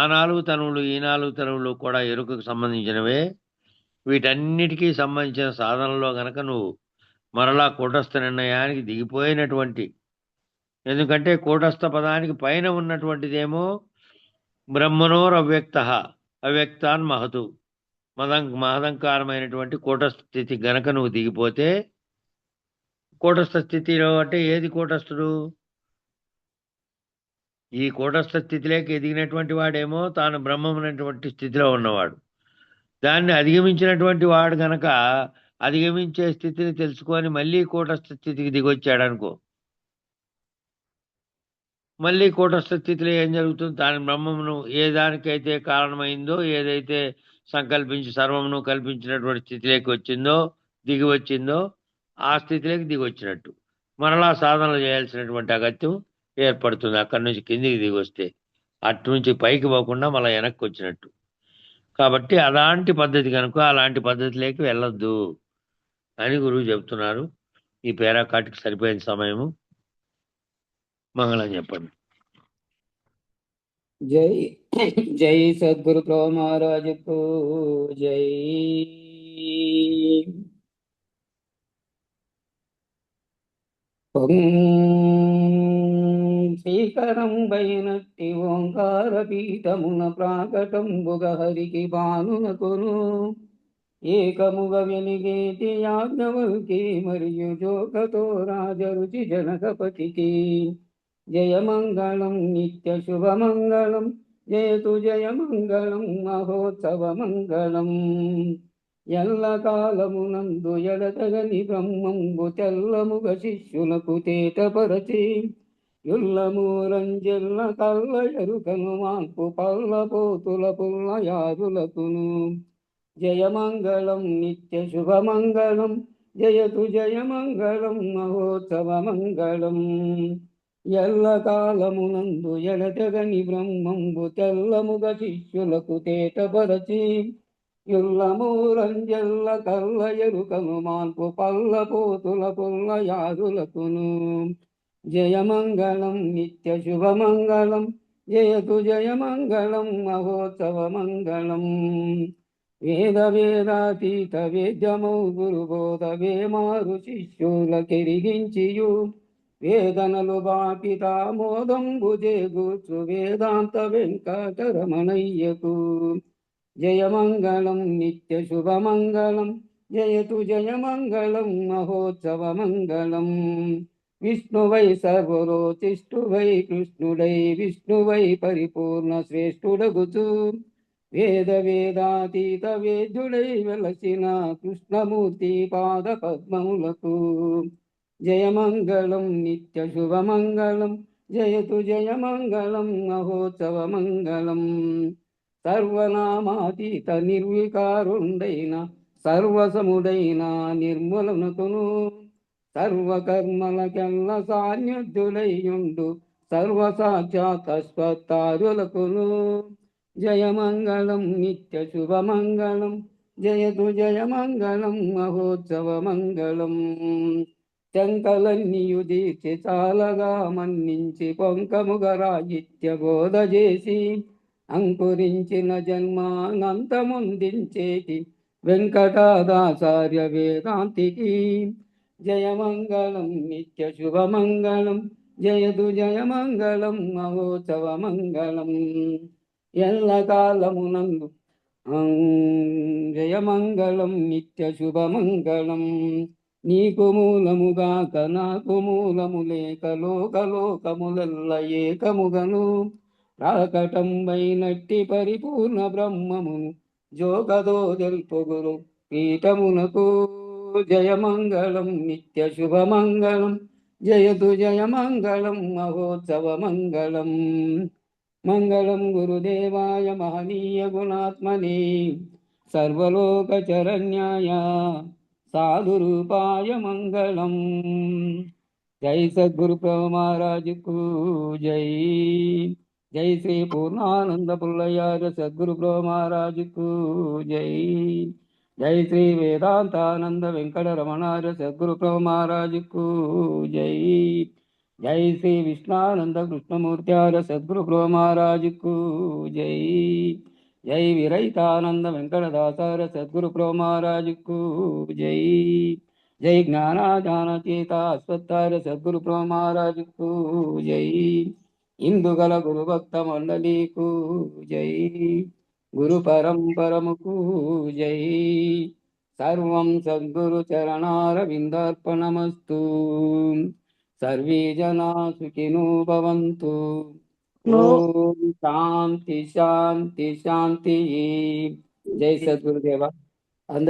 ఆ 4 తనువులు ఈ 4 తనువులు కూడా ఎరుకకు సంబంధించినవే. వీటన్నిటికీ సంబంధించిన సాధనలో గనక నువ్వు మరలా కూటస్థ నిర్ణయానికి దిగిపోయినటువంటి, ఎందుకంటే కూటస్థ పదానికి పైన ఉన్నటువంటిదేమో బ్రహ్మణోర్ అవ్యక్తాన్ మహతు మహదంకారమైనటువంటి కూటస్థ స్థితి గనక నువ్వు దిగిపోతే, కూటస్థ స్థితిలో అంటే ఏది కూటస్థుడు? ఈ కూటస్థ స్థితిలోకి ఎదిగినటువంటి వాడేమో తాను బ్రహ్మమైనటువంటి స్థితిలో ఉన్నవాడు. దాన్ని అధిగమించినటువంటి వాడు గనక అధిగమించే స్థితిని తెలుసుకొని మళ్ళీ కూటస్థ స్థితికి దిగొచ్చాడు అనుకో, మళ్ళీ కూటస్థ స్థితిలో ఏం జరుగుతుంది? తాను బ్రహ్మమును ఏ దానికైతే కారణమైందో, ఏదైతే సంకల్పించి సర్వమును కల్పించినటువంటి స్థితిలోకి దిగి వచ్చిందో ఆ స్థితిలోకి దిగొచ్చినట్టు మరలా సాధనలు చేయాల్సినటువంటి అగత్యం ఏర్పడుతుంది. అక్కడి నుంచి కిందికి దిగి వస్తే అటు నుంచి పైకి పోకుండా మళ్ళీ వెనక్కి వచ్చినట్టు. కాబట్టి అలాంటి పద్ధతి కనుక అలాంటి పద్ధతిలోకి వెళ్ళొద్దు అని గురువు చెప్తున్నారు. ఈ పేరాకాటికి సరిపోయిన సమయము. మంగళం చెప్పండి. జై జై సద్గురు ప్రభు మహారాజుకు జై. శ్రీకరం బైనట్టి ఓంకార పీఠమున ప్రాకటంబుగ హరికి బానునకును ఏకముగ వెలిగేటి యాజ్ఞవల్కి మరియు జోకతో రాజరుచి జనకపతికి జయమంగళం నిత్య శుభమంగళం జయతు జయమంగళం మహోత్సవ మంగళం ఎల్ల కాలమునందు ఎడతగని బ్రహ్మంబు తెల్లముగ శిష్యులకు తేటపరచి యుల్లమూరంజెల్ల కల్ల ఎరుకను మాన్పు పల్ల పోతుల పుల్ల యాదులకును జయమంగళం నిత్య శుభమంగళం జయతు జయమంగళం మహోత్సవమంగళం ఎల్ల కాలమునందు ఎడతెగని బ్రహ్మంబు తెల్లముగ శిష్యులకు తేటపరచి యుల్లమూరంజెల్ల కల్ల ఎరుకను మాన్పు పల్ల పోతుల పుల్ల యాదులకును జయమంగళం నిత్య శుభమంగళం జయతు జయమంగళం మహోత్సవమంగళం వేద వేదాతీత వేద్యమౌ గురుబోధ వేమారు శిష్యుల కెరిగించియు వేదనలు బాపితామోదంబు చేకూర్చు వేదాంత వెంకటరమణయ్యకు జయమంగళం నిత్య శుభమంగళం జయతు జయమంగళం మహోత్సవమంగళం విష్ణువై సర్వరోచిష్ఠువై కృష్ణుడై విష్ణువై పరిపూర్ణ శ్రేష్ఠుడగుచు వేద వేదాతీత వేద్యుడై వెలసిన కృష్ణమూర్తి పాద పద్మములకు జయమంగళం నిత్య శుభమంగళం జయతు జయమంగళం మహోత్సవమంగళం సర్వనామాతీత నిర్వికారుండైన సర్వసముడైన నిర్మలనకును సర్వకర్మలకెల్ల సాన్నిధ్యులైయుండు సర్వసాక్షాత్స్వత్తారులకును జయమంగళం నిత్య శుభమంగళం జయతు జయమంగళం మహోత్సవమంగళం శంకలన్నియు దీర్చి చాలగా మన్నించి పొంకముగరాజిత్య బోధ చేసి అంకురించిన జన్మానంతముందించేటి వెంకటాదాచార్య వేదాంతికి జయమంగళం నిత్య శుభమంగళం జయతు జయమంగళం మహోత్సవమంగళం ఎల్లకాలమునందు జయమంగళం నిత్య శుభమంగళం నీకు మూలముగాక నాకు మూలము లేక లోకలోకములెల్ల ఏకముగను రాకటంబైనట్టి పరిపూర్ణ బ్రహ్మమును జోగదో తెలుపుగురు పీఠమునకు జయమంగళం నిత్య శుభమంగళం జయతు జయమంగళం మహోత్సవమంగళం మంగళం గురుదేవాయ మహనీయ గుణాత్మనే సర్వలోకచరణ్యాయ సాధురూపాయ మంగళం జై సద్గురు ప్రభు మహారాజుకు జై జై శ్రీ పూర్ణానంద పుల్లయ్యార్య సద్గురు ప్రభు మహారాజుకు జై జై శ్రీ వేదాంతానంద వెంకట రమణార్య సద్గురు ప్రభు మహారాజుకు జై జై శ్రీ విష్ణానంద కృష్ణమూర్త్యార్య సద్గురు ప్రభు మహారాజుకు జై జై విరహితానంద వెంకటదాసార్య సద్గురు ప్రభు మహారాజుకు జై జై జ్ఞానాదానచేత అశ్వత్థార్య సద్గురు ప్రభు మహారాజుకు జై ఇందుగల గురు భక్త మండలికు జై గురు పరంపరముకు జై సర్వం సద్గురు చరణారవిందార్పణమస్తు సర్వే జనా సుఖినో భవంతు ఓం శాంతి శాంతి శాంతి జై సద్గురుదేవ